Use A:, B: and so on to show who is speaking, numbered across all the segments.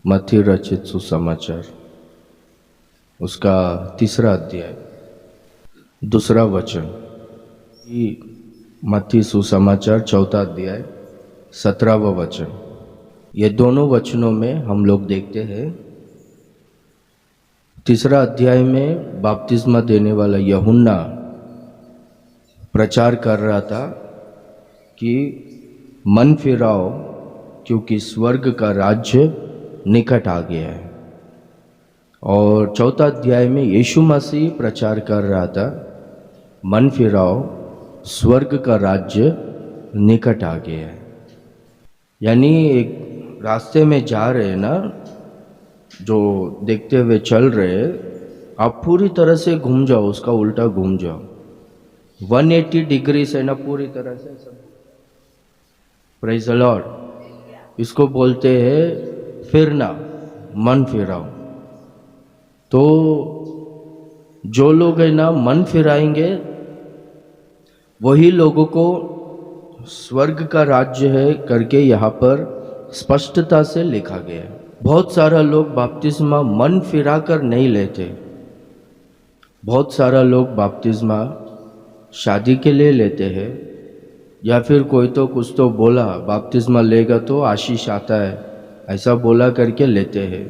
A: मत्ती रचित सुसमाचार उसका 3रा अध्याय 2रा वचन। मत्ती सुसमाचार 4था अध्याय 17वां वचन। ये दोनों वचनों में हम लोग देखते हैं 3रा अध्याय में बपतिस्मा देने वाला यूहन्ना प्रचार कर रहा था कि मन फिराओ क्योंकि स्वर्ग का राज्य निकट आ गया है। और 4था अध्याय में यीशु मसीह प्रचार कर रहा था मन फिराओ स्वर्ग का राज्य निकट आ गया है। यानी एक रास्ते में जा रहे हैं ना, जो देखते हुए चल रहे हैं, आप पूरी तरह से घूम जाओ, उसका उल्टा घूम जाओ 180 डिग्री से ना, पूरी तरह से सब। Praise the Lord. इसको बोलते हैं फिरना, मन फिराओ। तो जो लोग है ना मन फिराएंगे वही लोगों को स्वर्ग का राज्य है करके यहाँ पर स्पष्टता से लिखा गया है। बहुत सारा लोग बपतिस्मा मन फिरा कर नहीं लेते। बहुत सारा लोग बपतिस्मा शादी के लिए लेते हैं, या फिर कोई तो कुछ तो बोला बपतिस्मा लेगा तो आशीष आता है, ऐसा बोला करके लेते हैं।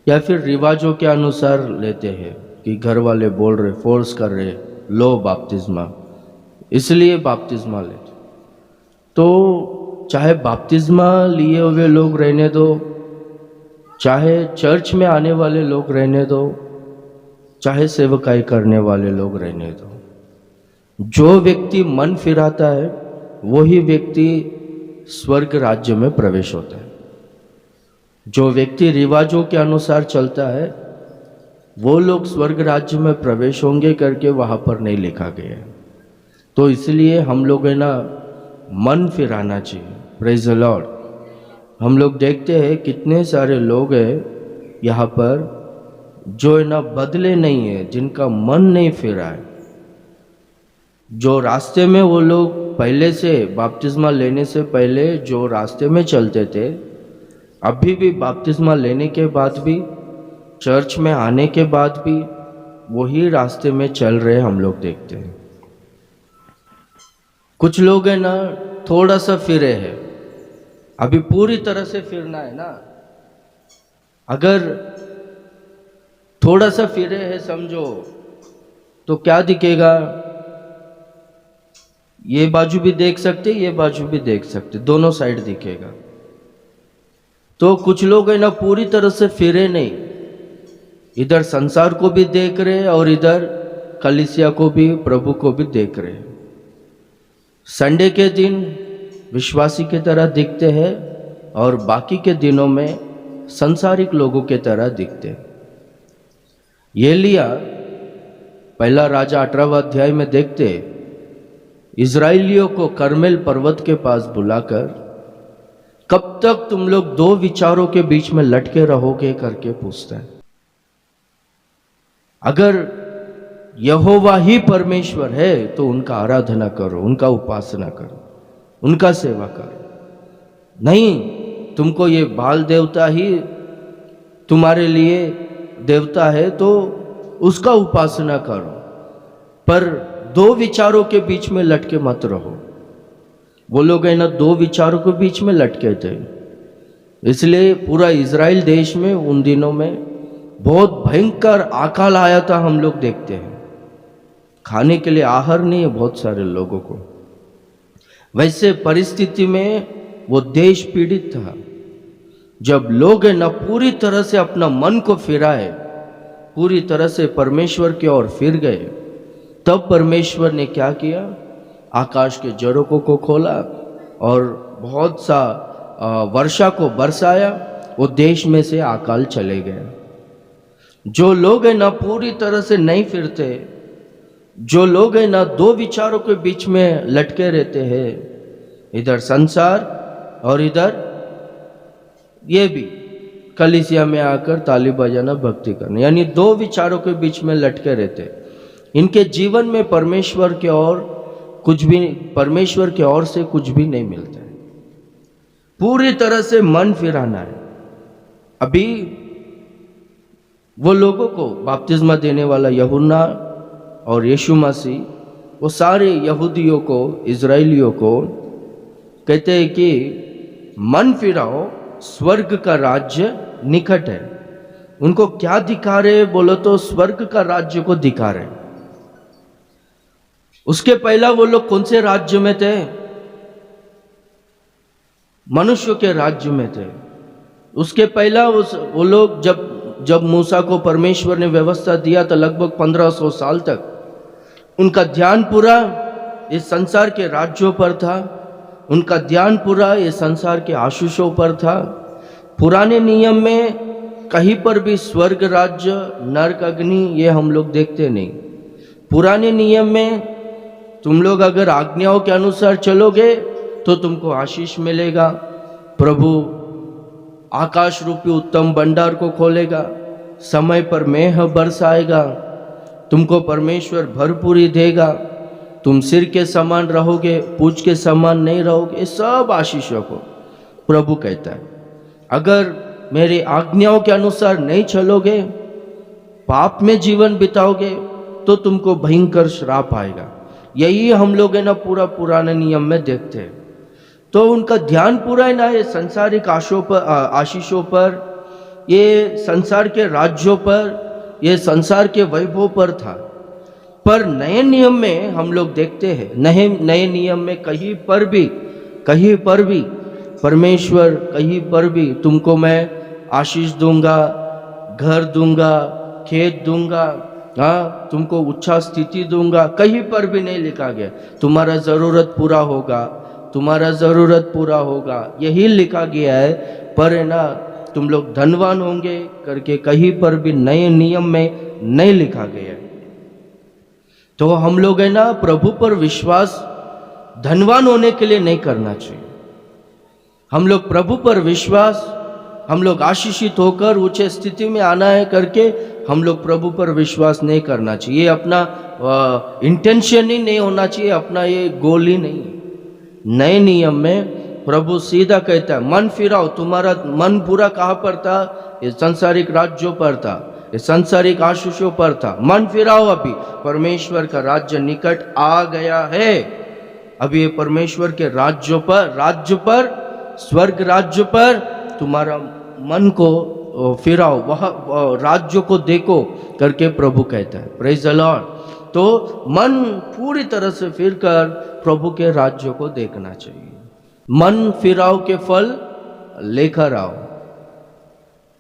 A: या फिर रिवाजों के अनुसार लेते हैं कि घर वाले बोल रहे, फोर्स कर रहे, लो बपतिस्मा, इसलिए बपतिस्मा लेते। तो चाहे बपतिस्मा लिए हुए लोग रहने दो, चाहे चर्च में आने वाले लोग रहने दो, चाहे सेवकाई करने वाले लोग रहने दो, जो व्यक्ति मन फिराता है वही व्यक्ति स्वर्ग राज्य में प्रवेश होता है। जो व्यक्ति रिवाजों के अनुसार चलता है वो लोग स्वर्ग राज्य में प्रवेश होंगे करके वहाँ पर नहीं लिखा गया है। तो इसलिए हम लोग है ना मन फिराना चाहिए। Praise the Lord. हम लोग देखते हैं कितने सारे लोग हैं यहाँ पर जो है ना बदले नहीं है, जिनका मन नहीं फिरा है। जो रास्ते में वो लोग पहले से बपतिस्मा लेने से पहले जो रास्ते में चलते थे, अभी भी बपतिस्मा लेने के बाद भी, चर्च में आने के बाद भी वही रास्ते में चल रहे हम लोग देखते हैं। कुछ लोग हैं ना थोड़ा सा फिरे हैं, अभी पूरी तरह से फिरना है ना। अगर थोड़ा सा फिरे हैं समझो तो क्या दिखेगा, ये बाजू भी देख सकते, ये बाजू भी देख सकते, दोनों साइड दिखेगा। तो कुछ लोग है ना पूरी तरह से फिरे नहीं, इधर संसार को भी देख रहे और इधर कलीसिया को भी, प्रभु को भी देख रहे। संडे के दिन विश्वासी की तरह दिखते हैं और बाकी के दिनों में संसारिक लोगों के तरह दिखते हैं। एलिया पहला राजा 18वां अध्याय में देखते इज़राइलियों को कर्मेल पर्वत के पास बुलाकर, कब तक तुम लोग दो विचारों के बीच में लटके रहोगे करके पूछता है। अगर यहोवा ही परमेश्वर है तो उनका आराधना करो, उनका उपासना करो, उनका सेवा करो। नहीं, तुमको ये बाल देवता ही तुम्हारे लिए देवता है तो उसका उपासना करो, पर दो विचारों के बीच में लटके मत रहो। वो लोग है ना दो विचारों के बीच में लटके थे, इसलिए पूरा इज़राइल देश में उन दिनों में बहुत भयंकर अकाल आया था। हम लोग देखते हैं खाने के लिए आहार नहीं है बहुत सारे लोगों को। वैसे परिस्थिति में वो देश पीड़ित था। जब लोग है ना पूरी तरह से अपना मन को फिराए, पूरी तरह से परमेश्वर की ओर फिर गए, तब परमेश्वर ने क्या किया, आकाश के झरोखों को खोला और बहुत सा वर्षा को बरसाया। वो देश में से अकाल चले गए। जो लोग है ना पूरी तरह से नहीं फिरते, जो लोग है ना दो विचारों के बीच में लटके रहते हैं, इधर संसार और इधर ये भी कलीसिया में आकर ताली बजाना, भक्ति करना, यानी दो विचारों के बीच में लटके रहते, इनके जीवन में परमेश्वर के और कुछ भी, परमेश्वर के ओर से कुछ भी नहीं मिलता है। पूरी तरह से मन फिराना है। अभी वो लोगों को बपतिस्मा देने वाला यूहन्ना और यीशु मसीह वो सारे यहूदियों को, इजराइलियों को कहते हैं कि मन फिराओ, स्वर्ग का राज्य निकट है। उनको क्या दिखा रहे बोलो तो स्वर्ग का राज्य को दिखा रहे। उसके पहला वो लोग कौन से राज्य में थे? मनुष्य के राज्य में थे। उसके पहला वो लोग जब मूसा को परमेश्वर ने व्यवस्था दिया तो लगभग 1500 साल तक उनका ध्यान पूरा इस संसार के राज्यों पर था। उनका ध्यान पूरा इस संसार के आशीषों पर था। पुराने नियम में कहीं पर भी स्वर्ग राज्य, नरक, अग्नि ये हम लोग देखते नहीं। पुराने नियम में तुम लोग अगर आज्ञाओं के अनुसार चलोगे तो तुमको आशीष मिलेगा। प्रभु आकाश रूपी उत्तम भंडार को खोलेगा, समय पर मेघ बरसाएगा, तुमको परमेश्वर भरपूरी देगा, तुम सिर के समान रहोगे, पूंछ के समान नहीं रहोगे। सब आशीषों को प्रभु कहता है। अगर मेरी आज्ञाओं के अनुसार नहीं चलोगे, पाप में जीवन बिताओगे तो तुमको भयंकर श्राप आएगा। यही हम लोग है ना पूरा पुराने नियम में देखते हैं। तो उनका ध्यान पूरा है ना ये संसारिक आशीषों पर, ये संसार के राज्यों पर, ये संसार के वैभव पर था। पर नए नियम में हम लोग देखते हैं, नए नियम में कहीं पर भी परमेश्वर कहीं पर भी तुमको मैं आशीष दूंगा, घर दूंगा, खेत दूंगा, हाँ तुमको उच्च स्थिति दूंगा, कहीं पर भी नहीं लिखा गया तुम्हारा ज़रूरत पूरा होगा, तुम्हारा ज़रूरत पूरा होगा। यही लिखा गया है। पर है ना तुम लोग धनवान होंगे करके कहीं पर भी नए नियम में नहीं लिखा गया है। तो हम लोग है ना प्रभु पर विश्वास धनवान होने के लिए नहीं करना चाहिए। हम लोग प्रभु पर विश्वास, हम लोग आशीषित होकर ऊंचे स्थिति में आना है करके हम लोग प्रभु पर विश्वास नहीं करना चाहिए। ये अपना इंटेंशन ही नहीं होना चाहिए, अपना ये गोल ही नहीं है। नए नियम में प्रभु सीधा कहता है मन फिराओ। तुम्हारा मन पूरा कहाँ पर था? ये सांसारिक राज्यों पर था, ये सांसारिक आशीषों पर था। मन फिराओ, अभी परमेश्वर का राज्य निकट आ गया है। अभी ये परमेश्वर के राज्य पर स्वर्ग राज्य पर तुम्हारा मन को फिराओ, वह राज्य को देखो करके प्रभु कहता है। Praise the Lord. तो मन पूरी तरह से फिरकर प्रभु के राज्य को देखना चाहिए। मन फिराओ के फल लेकर आओ,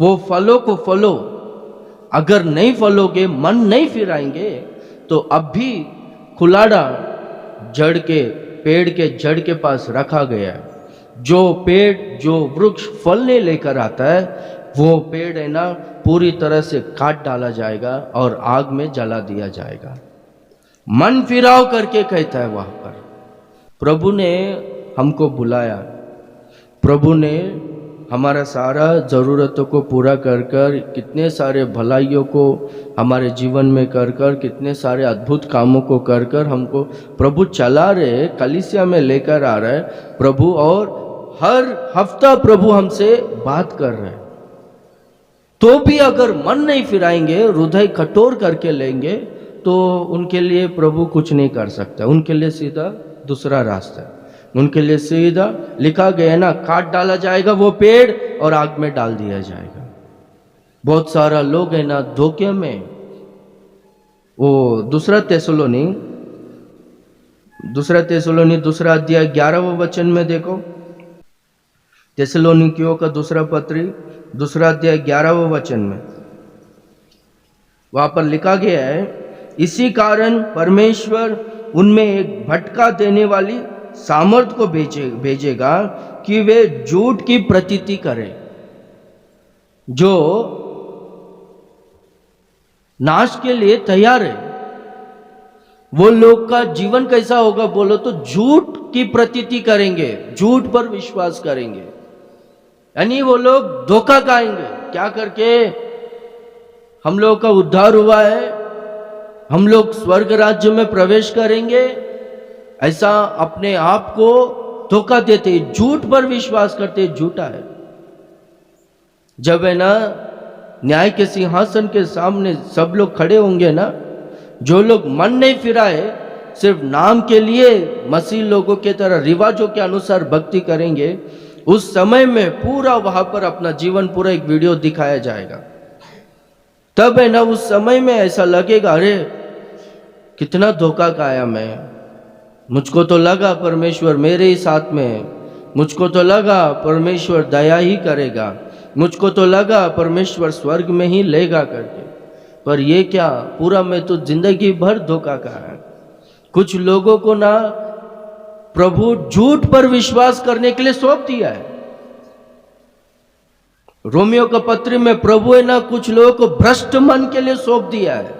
A: वो फलों को फलो। अगर नहीं फलोगे, मन नहीं फिराएंगे तो अब भी खुलाड़ा जड़ के पेड़ के जड़ के पास रखा गया है। जो पेड़, जो वृक्ष फल नहीं लेकर आता है, वो पेड़ है ना पूरी तरह से काट डाला जाएगा और आग में जला दिया जाएगा। मन फिराओ करके कहता है वहां पर। प्रभु ने हमको बुलाया, प्रभु ने हमारा सारा ज़रूरतों को पूरा कर कर, कितने सारे भलाइयों को हमारे जीवन में कर कर, कितने सारे अद्भुत कामों को कर कर हमको प्रभु चला रहे, कलीसिया में लेकर आ रहा है प्रभु। और हर हफ्ता प्रभु हमसे बात कर रहे हैं। तो भी अगर मन नहीं फिराएंगे, हृदय कठोर करके लेंगे, तो उनके लिए प्रभु कुछ नहीं कर सकता। उनके लिए सीधा दूसरा रास्ता है। उनके लिए सीधा लिखा गया है ना, काट डाला जाएगा वो पेड़ और आग में डाल दिया जाएगा। बहुत सारा लोग है ना धोखे में। वो दूसरा तेसलोनी दूसरा अध्याय 11वें वचन में देखो। तेसलोनिकियों का दूसरा पत्री दूसरा अध्याय 11वें वचन में वहां पर लिखा गया है, इसी कारण परमेश्वर उनमें एक भटका देने वाली सामर्थ को भेजेगा कि वे झूठ की प्रतीति करें, जो नाश के लिए तैयार है। वो लोग का जीवन कैसा होगा बोलो तो झूठ की प्रतीति करेंगे, झूठ पर विश्वास करेंगे। यानी वो लोग धोखा खाएंगे। क्या करके? हम लोग का उद्धार हुआ है, हम लोग स्वर्ग राज्य में प्रवेश करेंगे, ऐसा अपने आप को धोखा देते, झूठ पर विश्वास करते, झूठा है। जब है ना न्याय के सिंहासन के सामने सब लोग खड़े होंगे ना, जो लोग मन नहीं फिराए, सिर्फ नाम के लिए मसीह लोगों के तरह रिवाजों के अनुसार भक्ति करेंगे, उस समय में पूरा वहां पर अपना जीवन पूरा एक वीडियो दिखाया जाएगा। तब है ना उस समय में ऐसा लगेगा, अरे कितना धोखा खाया मैं, मुझको तो लगा परमेश्वर मेरे ही साथ में है, मुझको तो लगा परमेश्वर दया ही करेगा, मुझको तो लगा परमेश्वर स्वर्ग में ही लेगा करके, पर ये क्या, पूरा मैं तो जिंदगी भर धोखा खाया। कुछ लोगों को ना प्रभु झूठ पर विश्वास करने के लिए सौंप दिया है। रोमियो का पत्री में प्रभु है ना कुछ लोगों को भ्रष्ट मन के लिए सौंप दिया है।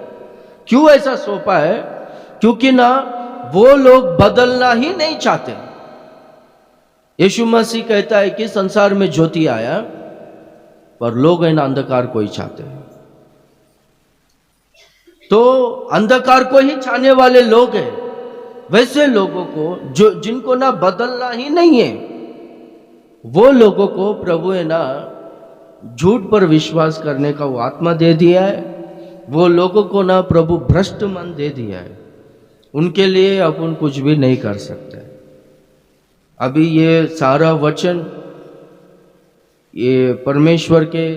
A: क्यों ऐसा सौंपा है? क्योंकि ना वो लोग बदलना ही नहीं चाहते। यीशु मसीह कहता है कि संसार में ज्योति आया, पर लोग है ना अंधकार को ही चाहते हैं। तो अंधकार को ही चाहने वाले लोग हैं, वैसे लोगों को जो जिनको ना बदलना ही नहीं है, वो लोगों को प्रभु है ना झूठ पर विश्वास करने का वो आत्मा दे दिया है। वो लोगों को ना प्रभु भ्रष्ट मन दे दिया है। उनके लिए अपन कुछ भी नहीं कर सकते। अभी ये सारा वचन, ये परमेश्वर के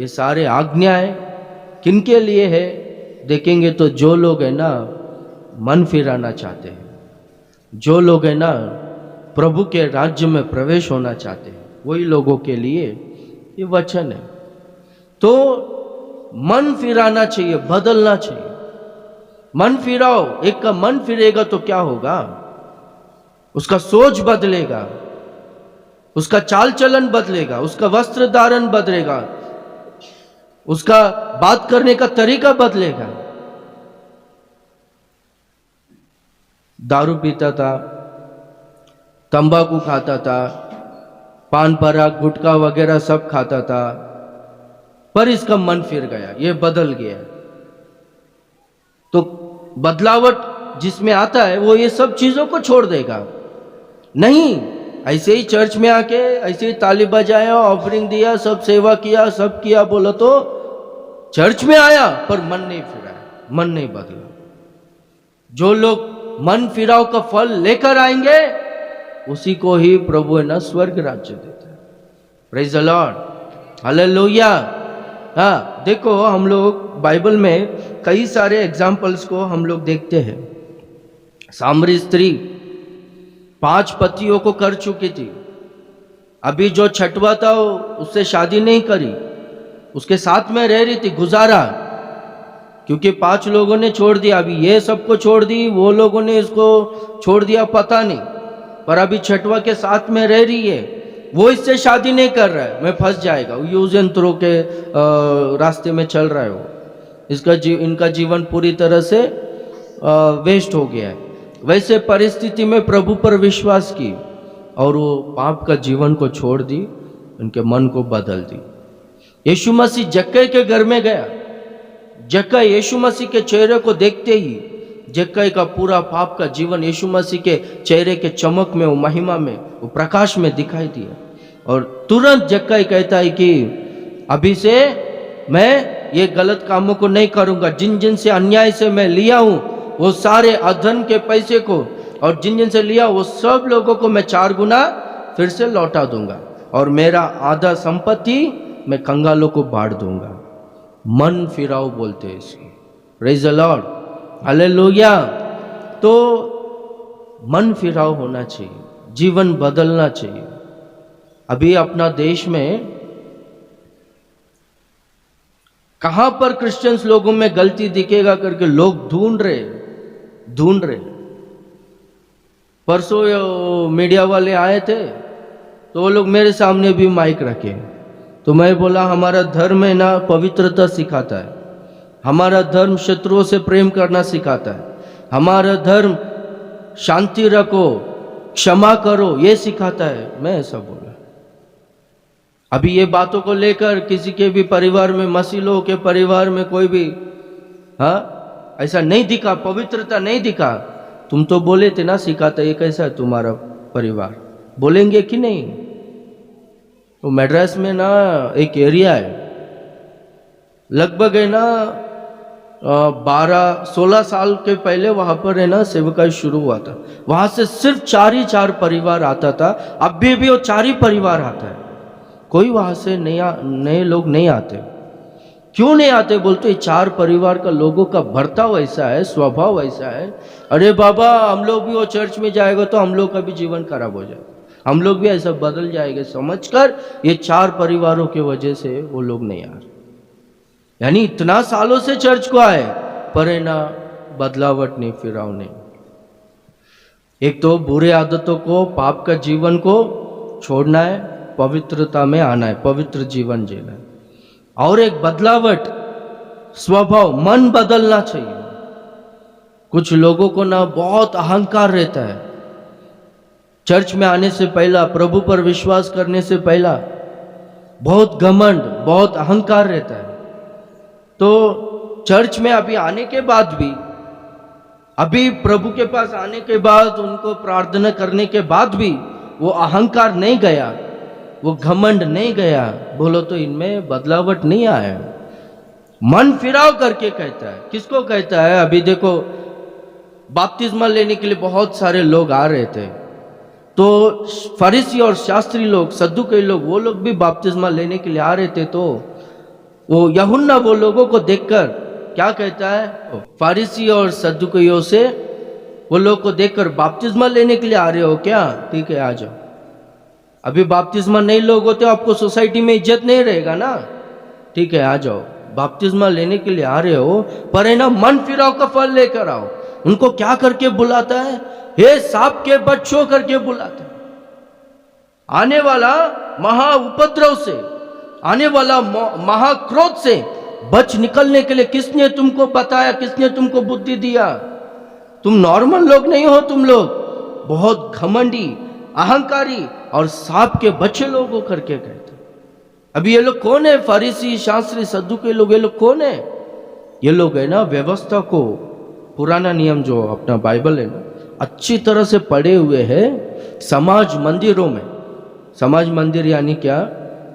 A: ये सारे आज्ञाएं किनके लिए है देखेंगे तो जो लोग है ना मन फिराना चाहते हैं, जो लोग है ना प्रभु के राज्य में प्रवेश होना चाहते हैं, वही लोगों के लिए ये वचन है। तो मन फिराना चाहिए, बदलना चाहिए। मन फिराओ, एक का मन फिरेगा तो क्या होगा, उसका सोच बदलेगा, उसका चाल चलन बदलेगा, उसका वस्त्र धारण बदलेगा, उसका बात करने का तरीका बदलेगा। दारू पीता था, तंबाकू खाता था, पान पराग गुटखा वगैरह सब खाता था, पर इसका मन फिर गया, ये बदल गया। तो बदलावट जिसमें आता है वो ये सब चीजों को छोड़ देगा। नहीं, ऐसे ही चर्च में आके ऐसे ही ताली बजाया, ऑफरिंग दिया, सब सेवा किया, सब किया, बोला तो चर्च में आया पर मन नहीं फिरा, मन नहीं बदला। जो लोग मन फिराव का फल लेकर आएंगे उसी को ही प्रभु है ना स्वर्ग राज्य देता है। Praise the Lord, hallelujah. हाँ, देखो हम लोग बाइबल में कई सारे एग्जाम्पल्स को हम लोग देखते हैं। सामरी स्त्री 5 पतियों को कर चुकी थी, अभी जो छठवा था उससे शादी नहीं करी, उसके साथ में रह रही थी, गुजारा, क्योंकि 5 लोगों ने छोड़ दिया। अभी ये सबको छोड़ दी, वो लोगों ने इसको छोड़ दिया, पता नहीं, पर अभी छठवा के साथ में रह रही है। वो इससे शादी नहीं कर रहा है, मैं फंस जाएगा, यूज एंड थ्रो के रास्ते में चल रहा है वो, इनका जीवन पूरी तरह से वेस्ट हो गया है। वैसे परिस्थिति में प्रभु पर विश्वास की और वो पाप का जीवन को छोड़ दी, उनके मन को बदल दी। यीशु मसीह जक्कई के घर में गया, जक्कई यीशु मसीह के चेहरे को देखते ही जक्कई का पूरा पाप का जीवन यीशु मसीह के चेहरे के चमक में, वो महिमा में, वो प्रकाश में दिखाई दिया। और तुरंत जक्कई कहता है कि अभी से मैं ये गलत कामों को नहीं करूंगा, जिन जिन से अन्याय से मैं लिया हूं वो सारे अधर्म के पैसे को, और जिन जिन से लिया वो सब लोगों को मैं 4 गुना फिर से लौटा दूंगा, और मेरा आधा संपत्ति मैं कंगालों को बांट दूंगा। मन फिराओ बोलते हैं इसको। Praise the Lord, hallelujah. तो मन फिराव होना चाहिए, जीवन बदलना चाहिए। अभी अपना देश में कहां पर क्रिश्चियंस लोगों में गलती दिखेगा करके लोग ढूंढ रहे। परसों मीडिया वाले आए थे तो वो लोग मेरे सामने भी माइक रखे, तो मैं बोला हमारा धर्म है ना पवित्रता सिखाता है, हमारा धर्म शत्रुओं से प्रेम करना सिखाता है, हमारा धर्म शांति रखो, क्षमा करो, ये सिखाता है। मैं ऐसा बोला। अभी ये बातों को लेकर किसी के भी परिवार में, मसीह लोगों के परिवार में कोई भी ऐसा नहीं दिखा, पवित्रता नहीं दिखा। तुम तो बोले थे ना सिखाता, ये कैसा है तुम्हारा परिवार, बोलेंगे कि नहीं? वो मद्रास में ना एक एरिया है, लगभग है ना 12-16 साल के पहले वहाँ पर है ना सेवकाई शुरू हुआ था। वहाँ से सिर्फ 4 परिवार आता था। अब भी वो 4 परिवार आता है, कोई वहाँ से नए लोग नहीं आते। क्यों नहीं आते बोलते, ये 4 परिवार का लोगों का बर्ताव वैसा है, स्वभाव वैसा है। अरे बाबा, हम लोग भी वो चर्च में जाएगा तो हम लोग का भी जीवन खराब हो जाएगा, हम लोग भी ऐसा बदल जाएंगे समझकर ये 4 परिवारों की वजह से वो लोग नहीं आ रहे। यानी इतना सालों से चर्च को आए पर है ना बदलावट नहीं, फिराव नहीं। एक तो बुरे आदतों को, पाप का जीवन को छोड़ना है, पवित्रता में आना है, पवित्र जीवन जीना है। और एक बदलावट, स्वभाव, मन बदलना चाहिए। कुछ लोगों को ना बहुत अहंकार रहता है, चर्च में आने से पहला, प्रभु पर विश्वास करने से पहला बहुत घमंड, बहुत अहंकार रहता है। तो चर्च में अभी आने के बाद भी, अभी प्रभु के पास आने के बाद, उनको प्रार्थना करने के बाद भी वो अहंकार नहीं गया, वो घमंड नहीं गया, बोलो तो इनमें बदलावट नहीं आया। मन फिराव करके कहता है, किसको कहता है? अभी देखो, बपतिस्मा लेने के लिए बहुत सारे लोग आ रहे थे, तो फरीसी और शास्त्री लोग, सद्दुकई लोग, वो लोग भी बपतिस्मा लेने के लिए आ रहे थे। तो वो यूहन्ना वो लोगों को देखकर क्या कहता है? फरीसी और सद्दुकइयों से वो लोग को देखकर, बपतिस्मा लेने के लिए आ रहे हो क्या? ठीक है, आ जाओ। अभी बपतिस्मा नहीं लोगे तो आपको सोसाइटी में इज्जत नहीं रहेगा ना, ठीक है, आ जाओ। बपतिस्मा लेने के लिए आ रहे हो, पर है ना मन फिराव का फल लेकर आओ। उनको क्या करके बुलाता है? हे सांप के बच्चों करके बुलाता है। आने वाला महा उपद्रव से, आने वाला महाक्रोध से बच निकलने के लिए किसने तुमको बताया, किसने तुमको बुद्धि दिया? तुम नॉर्मल लोग नहीं हो, तुम लोग बहुत घमंडी, अहंकारी और सांप के बच्चे लोगों करके कहते। अभी ये लोग कौन है? फरीसी, शास्त्री, सद्दुकई लोग, ये लोग कौन है? ये लोग है ना व्यवस्था को, पुराना नियम जो अपना बाइबल है ना, अच्छी तरह से पढ़े हुए हैं। समाज मंदिरों में, समाज मंदिर यानी क्या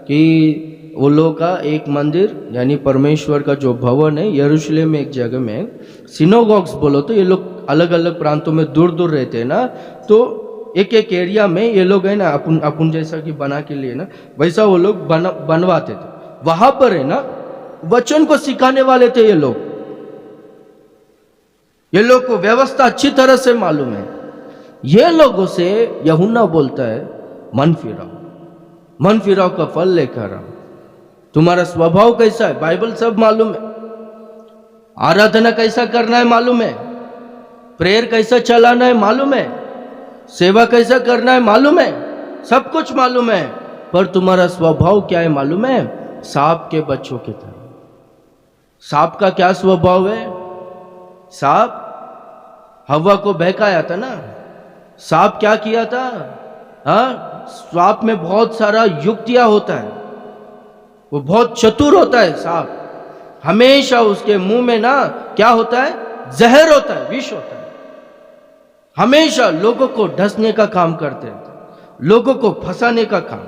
A: कि वो लोगों का एक मंदिर, यानी परमेश्वर का जो भवन है यरूशलेम में एक जगह में, सिनोगॉग्स बोलो तो, ये लोग अलग अलग प्रांतों में दूर दूर रहते हैं ना, तो एक एक एरिया में ये लोग है ना अपन जैसा कि बना के लिए ना, वैसा वो लोग बनवाते थे। वहां पर है ना वचन को सिखाने वाले थे ये लोग। ये लोग को व्यवस्था अच्छी तरह से मालूम है। ये लोगों से यूहन्ना बोलता है मन फिराओ, मन फिराव का फल लेकर आओ। तुम्हारा स्वभाव कैसा है बाइबल सब मालूम है, आराधना कैसा करना है मालूम है, प्रेयर कैसा चलाना है मालूम है, सेवा कैसा करना है मालूम है, सब कुछ मालूम है। पर तुम्हारा स्वभाव क्या है मालूम है? सांप के बच्चों की तरह। सांप का क्या स्वभाव है? सांप हवा को बहकाया था ना। सांप क्या किया था? हाँ, सांप में बहुत सारा युक्तियां होता है, वो बहुत चतुर होता है सांप। हमेशा उसके मुंह में ना क्या होता है? जहर होता है, विष होता है। हमेशा लोगों को ढसने का काम करते हैं, लोगों को फंसाने का काम,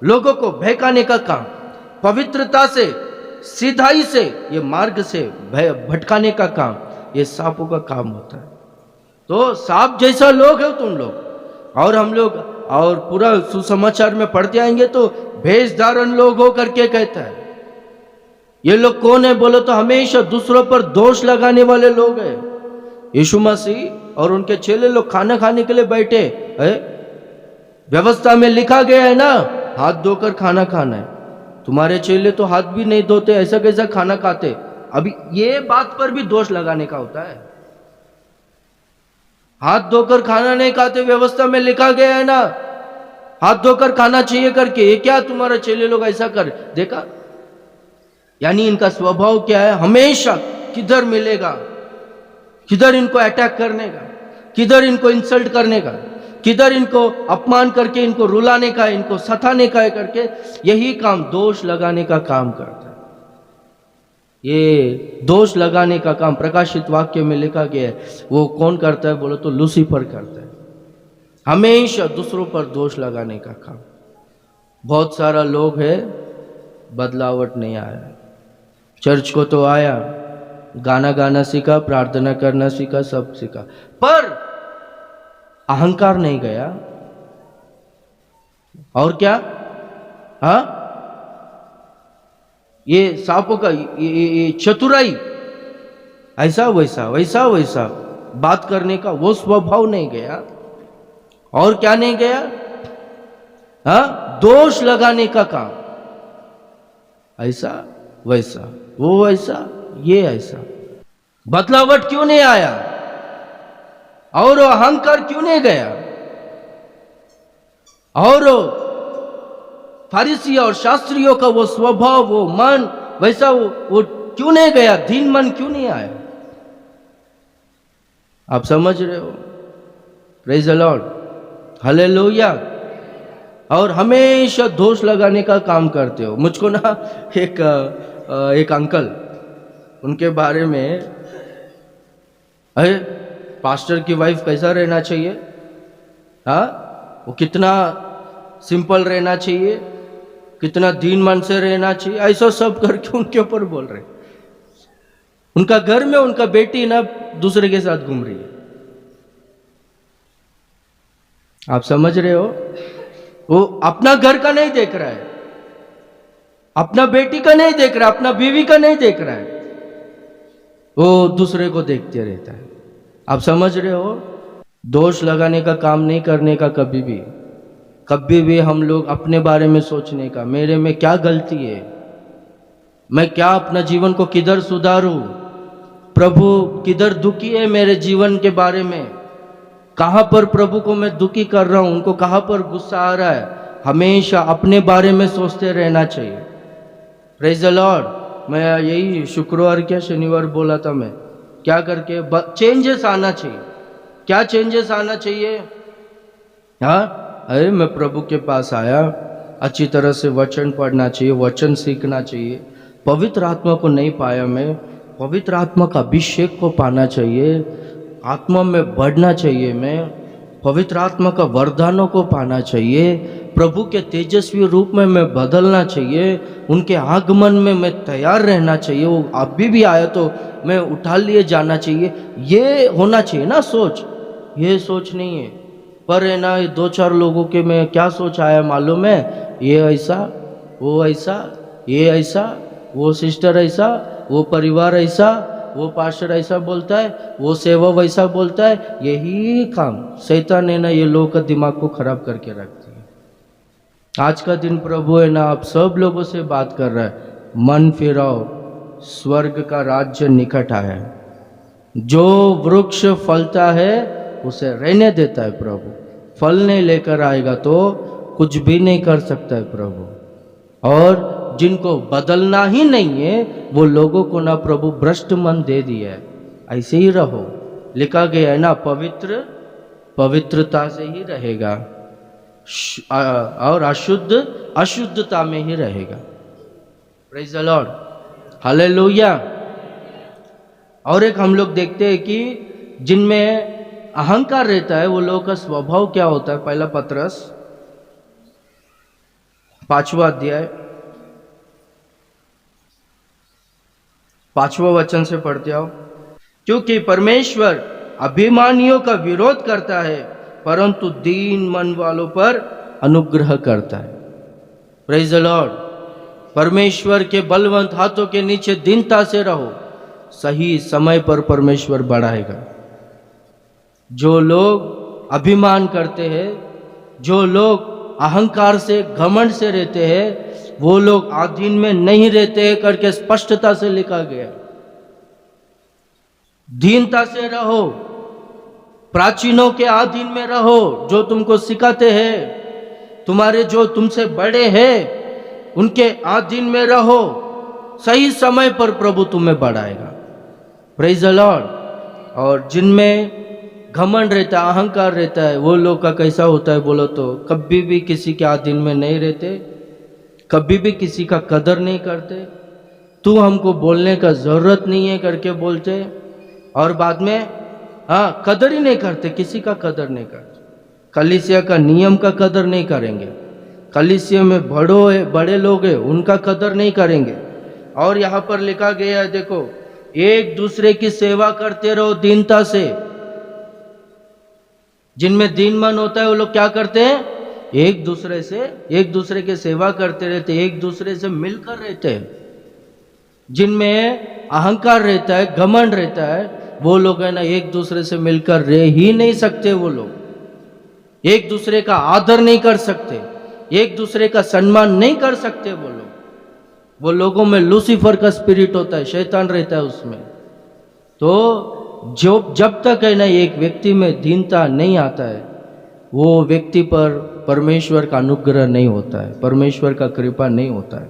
A: लोगों को बहकाने का काम, पवित्रता से, सीधाई से, ये मार्ग से भटकाने का काम, ये सांपों का काम होता है। तो सांप जैसा लोग है तुम लोग और हम लोग, और पूरा सुसमाचार में पढ़ते आएंगे तो भेषधारण लोग हो करके कहता है। ये लोग कौन है बोलो तो हमेशा दूसरों पर दोष लगाने वाले लोग हैं। यीशु मसीह और उनके चेले लोग खाना खाने के लिए बैठे है, व्यवस्था में लिखा गया है ना हाथ धोकर खाना खाना है। तुम्हारे चेले तो हाथ भी नहीं धोते, ऐसा कैसा खाना खाते? अभी ये बात पर भी दोष लगाने का होता है। हाथ धोकर खाना नहीं खाते, व्यवस्था में लिखा गया है ना हाथ धोकर खाना चाहिए करके। ये क्या तुम्हारे चेले लोग ऐसा कर देखा? यानी इनका स्वभाव क्या है? हमेशा किधर मिलेगा, किधर इनको अटैक करने का, किधर इनको इंसल्ट करने का, किधर इनको अपमान करके इनको रुलाने का, इनको सताने का करके यही काम, दोष लगाने का काम करता है। ये दोष लगाने का काम प्रकाशित वाक्य में लिखा गया है। वो कौन करता है बोलो तो लूसीफर करता है, हमेशा दूसरों पर दोष लगाने का काम। बहुत सारा लोग है, बदलावट नहीं आया। चर्च को तो आया, गाना गाना सीखा, प्रार्थना करना सीखा, सब सीखा, पर अहंकार नहीं गया। और क्या? हाँ, ये सांपों का ये चतुराई, ऐसा वैसा वैसा वैसा बात करने का वो स्वभाव नहीं गया। और क्या नहीं गया? हाँ, दोष लगाने का काम, ऐसा वैसा वो ऐसा ये ऐसा। बदलावट क्यों नहीं आया? और अहंकार क्यों नहीं गया? और फरीसी और शास्त्रियों का वो स्वभाव, वो मन वैसा वो क्यों नहीं गया? दीन मन क्यों नहीं आया? आप समझ रहे हो? Praise the Lord, hallelujah. और हमेशा दोष लगाने का काम करते हो। मुझको ना एक अंकल, उनके बारे में, अरे पास्टर की वाइफ कैसा रहना चाहिए, हाँ, वो कितना सिंपल रहना चाहिए, कितना दीन मन से रहना चाहिए, ऐसा सब करके उनके ऊपर बोल रहे। उनका घर में उनका बेटी ना दूसरे के साथ घूम रही है। आप समझ रहे हो? वो अपना घर का नहीं देख रहा है, अपना बेटी का नहीं देख रहा है, अपना बीवी का नहीं देख रहा है, वो दूसरे को देखते रहता है। आप समझ रहे हो? दोष लगाने का काम नहीं करने का। कभी भी हम लोग अपने बारे में सोचने का, मेरे में क्या गलती है, मैं क्या अपना जीवन को किधर सुधारूं, प्रभु किधर दुखी है मेरे जीवन के बारे में, कहां पर प्रभु को मैं दुखी कर रहा हूं, उनको कहां पर गुस्सा आ रहा है। हमेशा अपने बारे में सोचते रहना चाहिए। Praise the Lord. मैं यही शुक्रवार क्या शनिवार बोला था, मैं क्या करके चेंजेस आना चाहिए। क्या चेंजेस आना चाहिए? हाँ, अरे मैं प्रभु के पास आया, अच्छी तरह से वचन पढ़ना चाहिए, वचन सीखना चाहिए। पवित्र आत्मा को नहीं पाया, मैं पवित्र आत्मा का अभिषेक को पाना चाहिए, आत्मा में बढ़ना चाहिए, मैं पवित्र आत्मा का वरदानों को पाना चाहिए, प्रभु के तेजस्वी रूप में मैं बदलना चाहिए, उनके आगमन में मैं तैयार रहना चाहिए। वो अभी भी आया तो मैं उठा लिए जाना चाहिए, ये होना चाहिए ना सोच। ये सोच नहीं है, पर है ना, ये 2-4 लोगों के में क्या सोच आया मालूम है? ये ऐसा, वो ऐसा, ये ऐसा, वो सिस्टर ऐसा, वो परिवार ऐसा, वो पास्टर ऐसा बोलता है, वो सेवा वैसा बोलता है। यही काम शैतान है ना, ये लोगों का दिमाग को खराब करके रखती है। आज का दिन प्रभु है ना, आप सब लोगों से बात कर रहा है, मन फिराओ, स्वर्ग का राज्य निकट आया है। जो वृक्ष फलता है उसे रहने देता है प्रभु, फल नहीं लेकर आएगा तो कुछ भी नहीं कर सकता है प्रभु। और जिनको बदलना ही नहीं है वो लोगों को ना प्रभु भ्रष्ट मन दे दिया है। ऐसे ही रहो, लिखा गया है ना, पवित्र पवित्रता से ही रहेगा और अशुद्ध अशुद्धता में ही रहेगा। Praise the Lord, hallelujah. और एक हम लोग देखते हैं कि जिनमें अहंकार रहता है वो लोगों का स्वभाव क्या होता है। पहला पत्रस 5वां अध्याय 5वां वचन से पढ़ते आओ। क्योंकि परमेश्वर अभिमानियों का विरोध करता है परंतु दीन मन वालों पर अनुग्रह करता है। Praise the Lord. परमेश्वर के बलवंत हाथों के नीचे दीनता से रहो, सही समय पर परमेश्वर बढ़ाएगा। जो लोग अभिमान करते हैं, जो लोग अहंकार से घमंड से रहते हैं, वो लोग आधीन में नहीं रहते करके स्पष्टता से लिखा गया। दीनता से रहो, प्राचीनों के अधीन में रहो, जो तुमको सिखाते हैं, तुम्हारे जो तुमसे बड़े हैं उनके अधीन में रहो, सही समय पर प्रभु तुम्हें बढ़ाएगा। Praise the Lord. और जिनमें घमंड रहता है, अहंकार रहता है, वो लोग का कैसा होता है बोलो तो कभी भी किसी के अधीन में नहीं रहते, कभी भी किसी का कदर नहीं करते, तू हमको बोलने का जरूरत नहीं है करके बोलते, और बाद में हाँ कदर ही नहीं करते, किसी का कदर नहीं करते, कलीसिया का नियम का कदर नहीं करेंगे, कलीसिया में बड़े लोग हैं उनका कदर नहीं करेंगे। और यहाँ पर लिखा गया है, देखो, एक दूसरे की सेवा करते रहो दीनता से। जिनमें दीन मन होता है वो लोग क्या करते हैं? एक दूसरे के सेवा करते रहते, एक दूसरे से मिलकर रहते हैं। जिनमें अहंकार रहता है, घमंड रहता है, वो लोग है ना एक दूसरे से मिलकर रह ही नहीं सकते। वो लोग एक दूसरे का आदर नहीं कर सकते, एक दूसरे का सम्मान नहीं कर सकते। वो लोगों में लूसीफर का स्पिरिट होता है, शैतान रहता है उसमें। तो जब तक है ना एक व्यक्ति में दीनता नहीं आता है, वो व्यक्ति पर परमेश्वर का अनुग्रह नहीं होता है, परमेश्वर का कृपा नहीं होता है।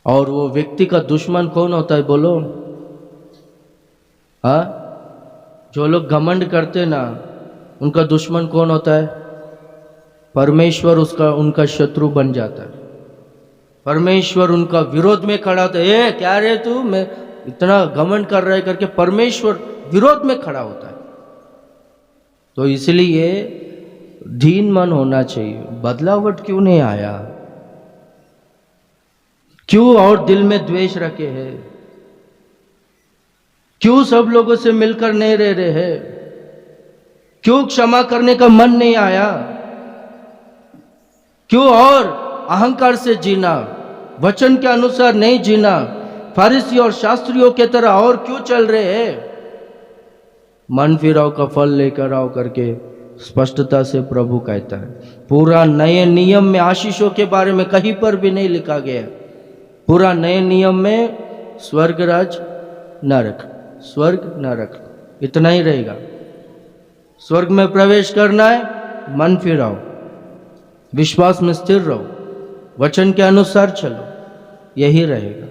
A: और वो व्यक्ति का दुश्मन कौन होता है बोलो? हाँ, जो लोग घमंड करते ना, उनका दुश्मन कौन होता है? परमेश्वर उनका शत्रु बन जाता है। परमेश्वर उनका विरोध में खड़ा होता है। ए क्या रे तू, मैं इतना घमंड कर रहा है करके परमेश्वर विरोध में खड़ा होता है। तो इसलिए दीन मन होना चाहिए। बदलावट क्यों नहीं आया? क्यों और दिल में द्वेष रखे हैं? क्यों सब लोगों से मिलकर नहीं रह रहे हैं? क्यों क्षमा करने का मन नहीं आया? क्यों और अहंकार से जीना, वचन के अनुसार नहीं जीना, फारिसी और शास्त्रियों के तरह और क्यों चल रहे हैं? मन फिराव का फल लेकर आओ करके स्पष्टता से प्रभु कहता है। पूरा नए नियम में आशीषों के बारे में कहीं पर भी नहीं लिखा गया। पूरा नए नियम में स्वर्ग राज नरक, स्वर्ग नरक इतना ही रहेगा। स्वर्ग में प्रवेश करना है, मन फिराओ, विश्वास में स्थिर रहो, वचन के अनुसार चलो, यही रहेगा।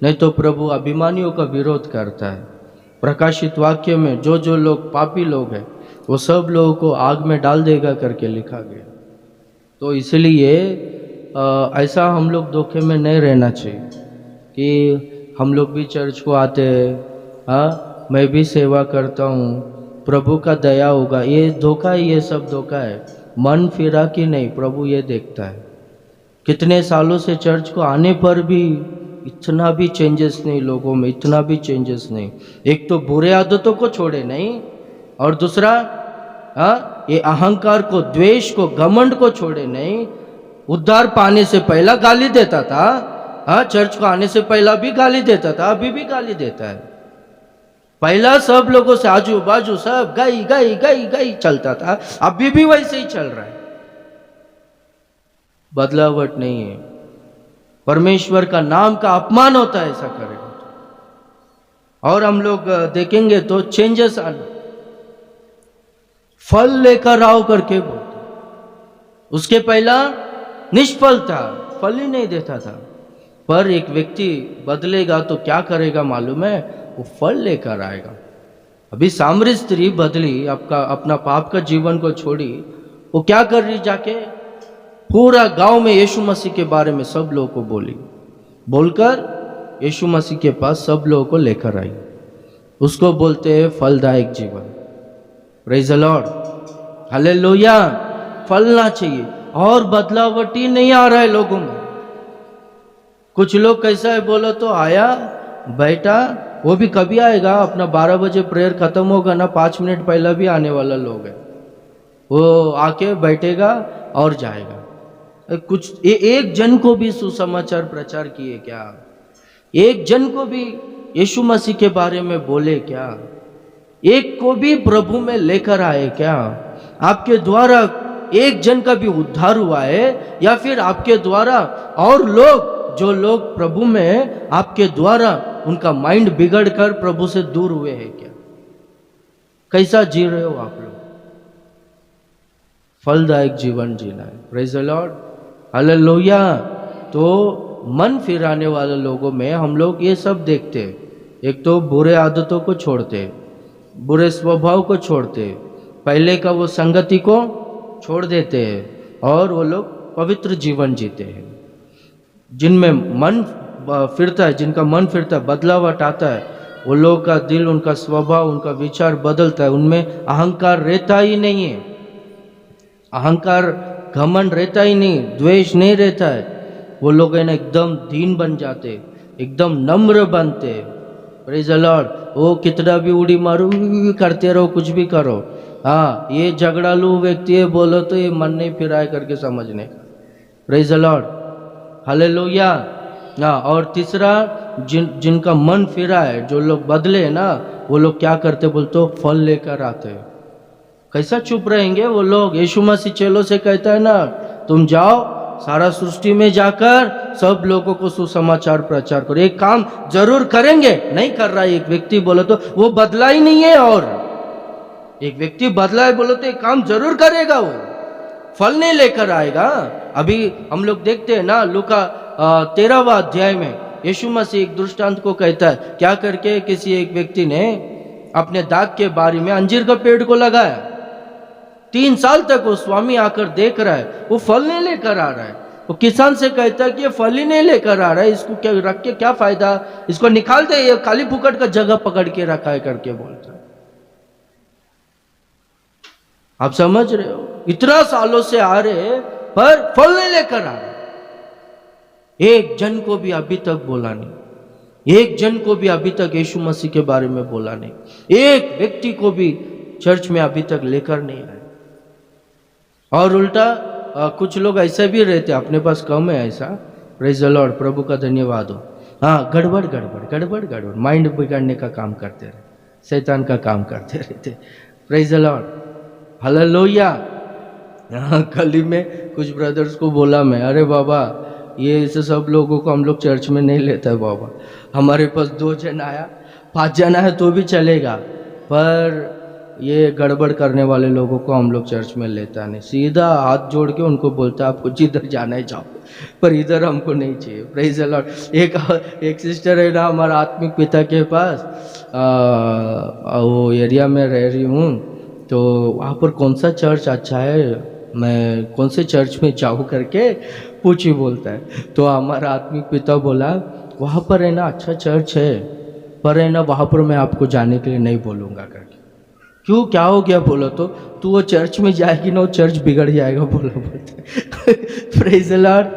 A: नहीं तो प्रभु अभिमानियों का विरोध करता है। प्रकाशित वाक्य में जो लोग पापी लोग हैं वो सब लोगों को आग में डाल देगा करके लिखा गया। तो इसलिए ऐसा हम लोग धोखे में नहीं रहना चाहिए कि हम लोग भी चर्च को आते हैं, हाँ मैं भी सेवा करता हूँ, प्रभु का दया होगा। ये धोखा है, ये सब धोखा है। मन फिरा कि नहीं, प्रभु ये देखता है। कितने सालों से चर्च को आने पर भी इतना भी चेंजेस नहीं लोगों में, इतना भी चेंजेस नहीं। एक तो बुरे आदतों को छोड़े नहीं, और दूसरा ये अहंकार को, द्वेष को, घमंड को छोड़े नहीं। उद्धार पाने से पहला गाली देता था, चर्च को आने से पहला भी गाली देता था, अभी भी गाली देता है। पहला सब लोगों से आजू बाजू सब गई गई गई गई चलता था, अभी भी वैसे ही चल रहा है। बदलावट नहीं है। परमेश्वर का नाम का अपमान होता है ऐसा करेगा। और हम लोग देखेंगे तो चेंजेस आना, फल लेकर आओ करके बोलते। उसके पहला निष्फल था, फल ही नहीं देता था। पर एक व्यक्ति बदलेगा तो क्या करेगा मालूम है? वो फल लेकर आएगा। अभी सामरी स्त्री बदली, अपना पाप का जीवन को छोड़ी, वो क्या कर रही? जाके पूरा गांव में यीशु मसीह के बारे में सब लोगों को बोलकर यीशु मसीह के पास सब लोगों को लेकर आई। उसको बोलते हैं फलदायक जीवन। Praise the Lord, hallelujah. फलना चाहिए और बदलावटी नहीं आ रहा है लोगों में। कुछ लोग कैसा है बोलो तो, आया बैठा, वो भी कभी आएगा, अपना 12 बजे प्रेयर खत्म होगा ना, 5 मिनट पहले भी आने वाला लोग है। वो आके बैठेगा और जाएगा। कुछ एक जन को भी सुसमाचार प्रचार किए क्या? एक जन को भी यीशु मसीह के बारे में बोले क्या? एक को भी प्रभु में लेकर आए क्या? आपके द्वारा एक जन का भी उद्धार हुआ है? या फिर आपके द्वारा और लोग, जो लोग प्रभु में आपके द्वारा उनका माइंड बिगड़ कर प्रभु से दूर हुए हैं क्या? कैसा जी रहे हो आप लोग? फलदायक जीवन जीना है। Praise the Lord, hallelujah. तो मन फिराने वाले लोगों में हम लोग ये सब देखते हैं। एक तो बुरे आदतों को छोड़ते, बुरे स्वभाव को छोड़ते, पहले का वो संगति को छोड़ देते हैं और वो लोग पवित्र जीवन जीते हैं। जिनमें मन फिरता है, जिनका मन फिरता है, बदलावट आता है, वो लोगों का दिल, उनका स्वभाव, उनका विचार बदलता है। उनमें अहंकार रहता ही नहीं है। अहंकार घमंड रहता ही नहीं, द्वेष नहीं रहता है, वो लोग है ना एकदम दीन बन जाते, एकदम नम्र बनते। Praise the Lord. वो कितना भी उड़ी मारू करते रहो, कुछ भी करो, हाँ ये झगड़ालू व्यक्ति है बोलो तो ये मन नहीं फिराए करके समझने का। Praise the Lord, hallelujah. हाँ, और तीसरा जिनका मन फिरा है, जो लोग बदले है ना, वो लोग क्या करते बोलते हो, फल लेकर आते हैं। कैसा चुप रहेंगे वो लोग। यीशु मसीह चेलों से कहता है ना, तुम जाओ सारा सृष्टि में जाकर सब लोगों को सुसमाचार प्रचार करो। एक काम जरूर करेंगे, नहीं कर रहा है एक व्यक्ति बोलो तो वो बदला ही नहीं है, और एक व्यक्ति बदला है बोलो तो एक काम जरूर करेगा, वो फल नहीं लेकर आएगा। अभी हम लोग देखते हैं ना, लूका 13वां अध्याय में यीशु मसीह एक दृष्टांत को कहता है, क्या करके किसी एक व्यक्ति ने अपने दाग के बारी में अंजीर का पेड़ को लगाया। 3 साल तक वो स्वामी आकर देख रहा है, वो फल नहीं लेकर आ रहा है। वो किसान से कहता है कि ये फल ही नहीं लेकर आ रहा है, इसको क्या रख के क्या फायदा, इसको निकाल दे, ये खाली फुकट का जगह पकड़ के रखा है करके बोलता है। आप समझ रहे हो, इतना सालों से आ रहे पर फल नहीं लेकर आ रहे। एक जन को भी अभी तक बोला नहीं, एक जन को भी अभी तक यीशु मसीह के बारे में बोला नहीं, एक व्यक्ति को भी चर्च में अभी तक लेकर नहीं आए। और उल्टा कुछ लोग ऐसे भी रहते, अपने पास कम है ऐसा, प्रेज द लॉर्ड, प्रभु का धन्यवाद हो, हाँ गड़बड़ गड़बड़ गड़बड़ गड़बड़, माइंड बिगाड़ने का काम करते रहे, शैतान का काम करते रहते। Praise the Lord, hallelujah. यहाँ कल में कुछ ब्रदर्स को बोला मैं, अरे बाबा ये ऐसे सब लोगों को हम लोग चर्च में नहीं लेता है बाबा, हमारे पास 2 जन आया 5 जन आया तो भी चलेगा, पर ये गड़बड़ करने वाले लोगों को हम लोग चर्च में लेता नहीं। सीधा हाथ जोड़ के उनको बोलता है आपको जिधर जाना है जाओ, पर इधर हमको नहीं चाहिए। Praise the Lord. एक सिस्टर है ना हमारा आत्मिक पिता के पास, वो एरिया में रह रही हूँ, तो वहाँ पर कौन सा चर्च अच्छा है, मैं कौन से चर्च में जाऊँ करके पूछी बोलता है। तो हमारा आत्मिक पिता बोला वहाँ पर है ना अच्छा चर्च है, पर है ना वहाँ पर मैं आपको जाने के लिए नहीं बोलूँगा करके। क्यों, क्या हो गया बोलो तो, तू वो चर्च में जाएगी ना वो चर्च बिगड़ जाएगा बोलो बोलते। Praise the Lord,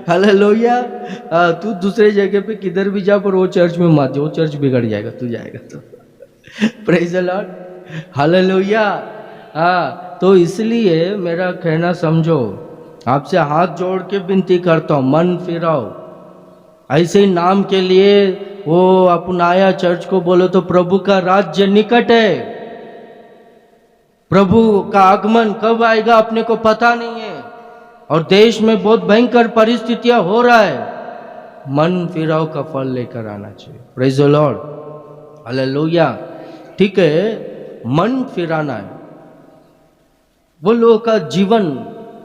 A: hallelujah. तू दूसरे जगह पे किधर भी जा पर वो चर्च में मत जा, वो चर्च बिगड़ जाएगा, तू जाएगा तो। Praise the Lord, hallelujah. हाँ, तो इसलिए मेरा कहना समझो, आपसे हाथ जोड़ के विनती करता हूँ, मन फिराओ। ऐसे ही नाम के लिए वो अपनाया चर्च को बोलो तो प्रभु का राज्य निकट है। प्रभु का आगमन कब आएगा अपने को पता नहीं है, और देश में बहुत भयंकर परिस्थितियां हो रहा है। मन फिराओ का फल लेकर आना चाहिए। Praise the Lord, hallelujah. ठीक है, मन फिराना है। वो लोगों का जीवन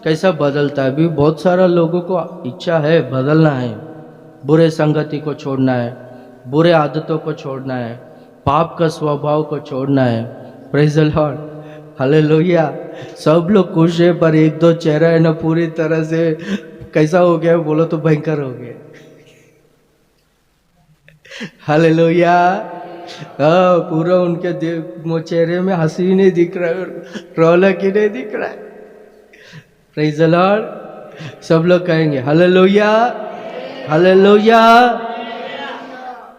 A: कैसा बदलता है। अभी बहुत सारा लोगों को इच्छा है बदलना है, बुरे संगति को छोड़ना है, बुरे आदतों को छोड़ना है, पाप का स्वभाव को छोड़ना है। Praise the Lord, hallelujah. सब लोग खुश है, पर 1-2 चेहरा है ना पूरी तरह से कैसा हो गया बोलो तो भयंकर हो गया। हालेलुया। पूरा उनके चेहरे में हंसी नहीं दिख रहा है, रौनक ही नहीं दिख रहा है। Praise the Lord. सब लोग कहेंगे हालेलुया, हालेलुया।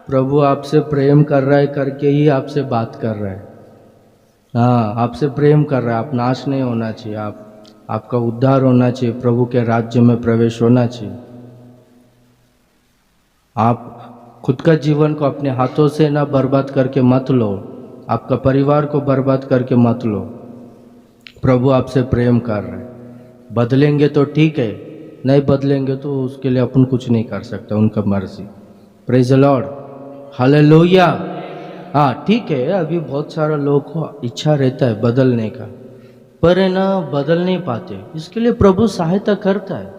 A: प्रभु आपसे प्रेम कर रहा है करके ही आपसे बात कर रहा है। हाँ, आपसे प्रेम कर रहा है। आप नाश नहीं होना चाहिए, आपका उद्धार होना चाहिए, प्रभु के राज्य में प्रवेश होना चाहिए। आप खुद का जीवन को अपने हाथों से ना बर्बाद करके मत लो, आपका परिवार को बर्बाद करके मत लो। प्रभु आपसे प्रेम कर रहे हैं। बदलेंगे तो ठीक है, नहीं बदलेंगे तो उसके लिए अपन कुछ नहीं कर सकते, उनका मर्जी। Praise the Lord, hallelujah. हाँ ठीक है, अभी बहुत सारा लोगों को इच्छा रहता है बदलने का, पर है ना बदल नहीं पाते। इसके लिए प्रभु सहायता करता है।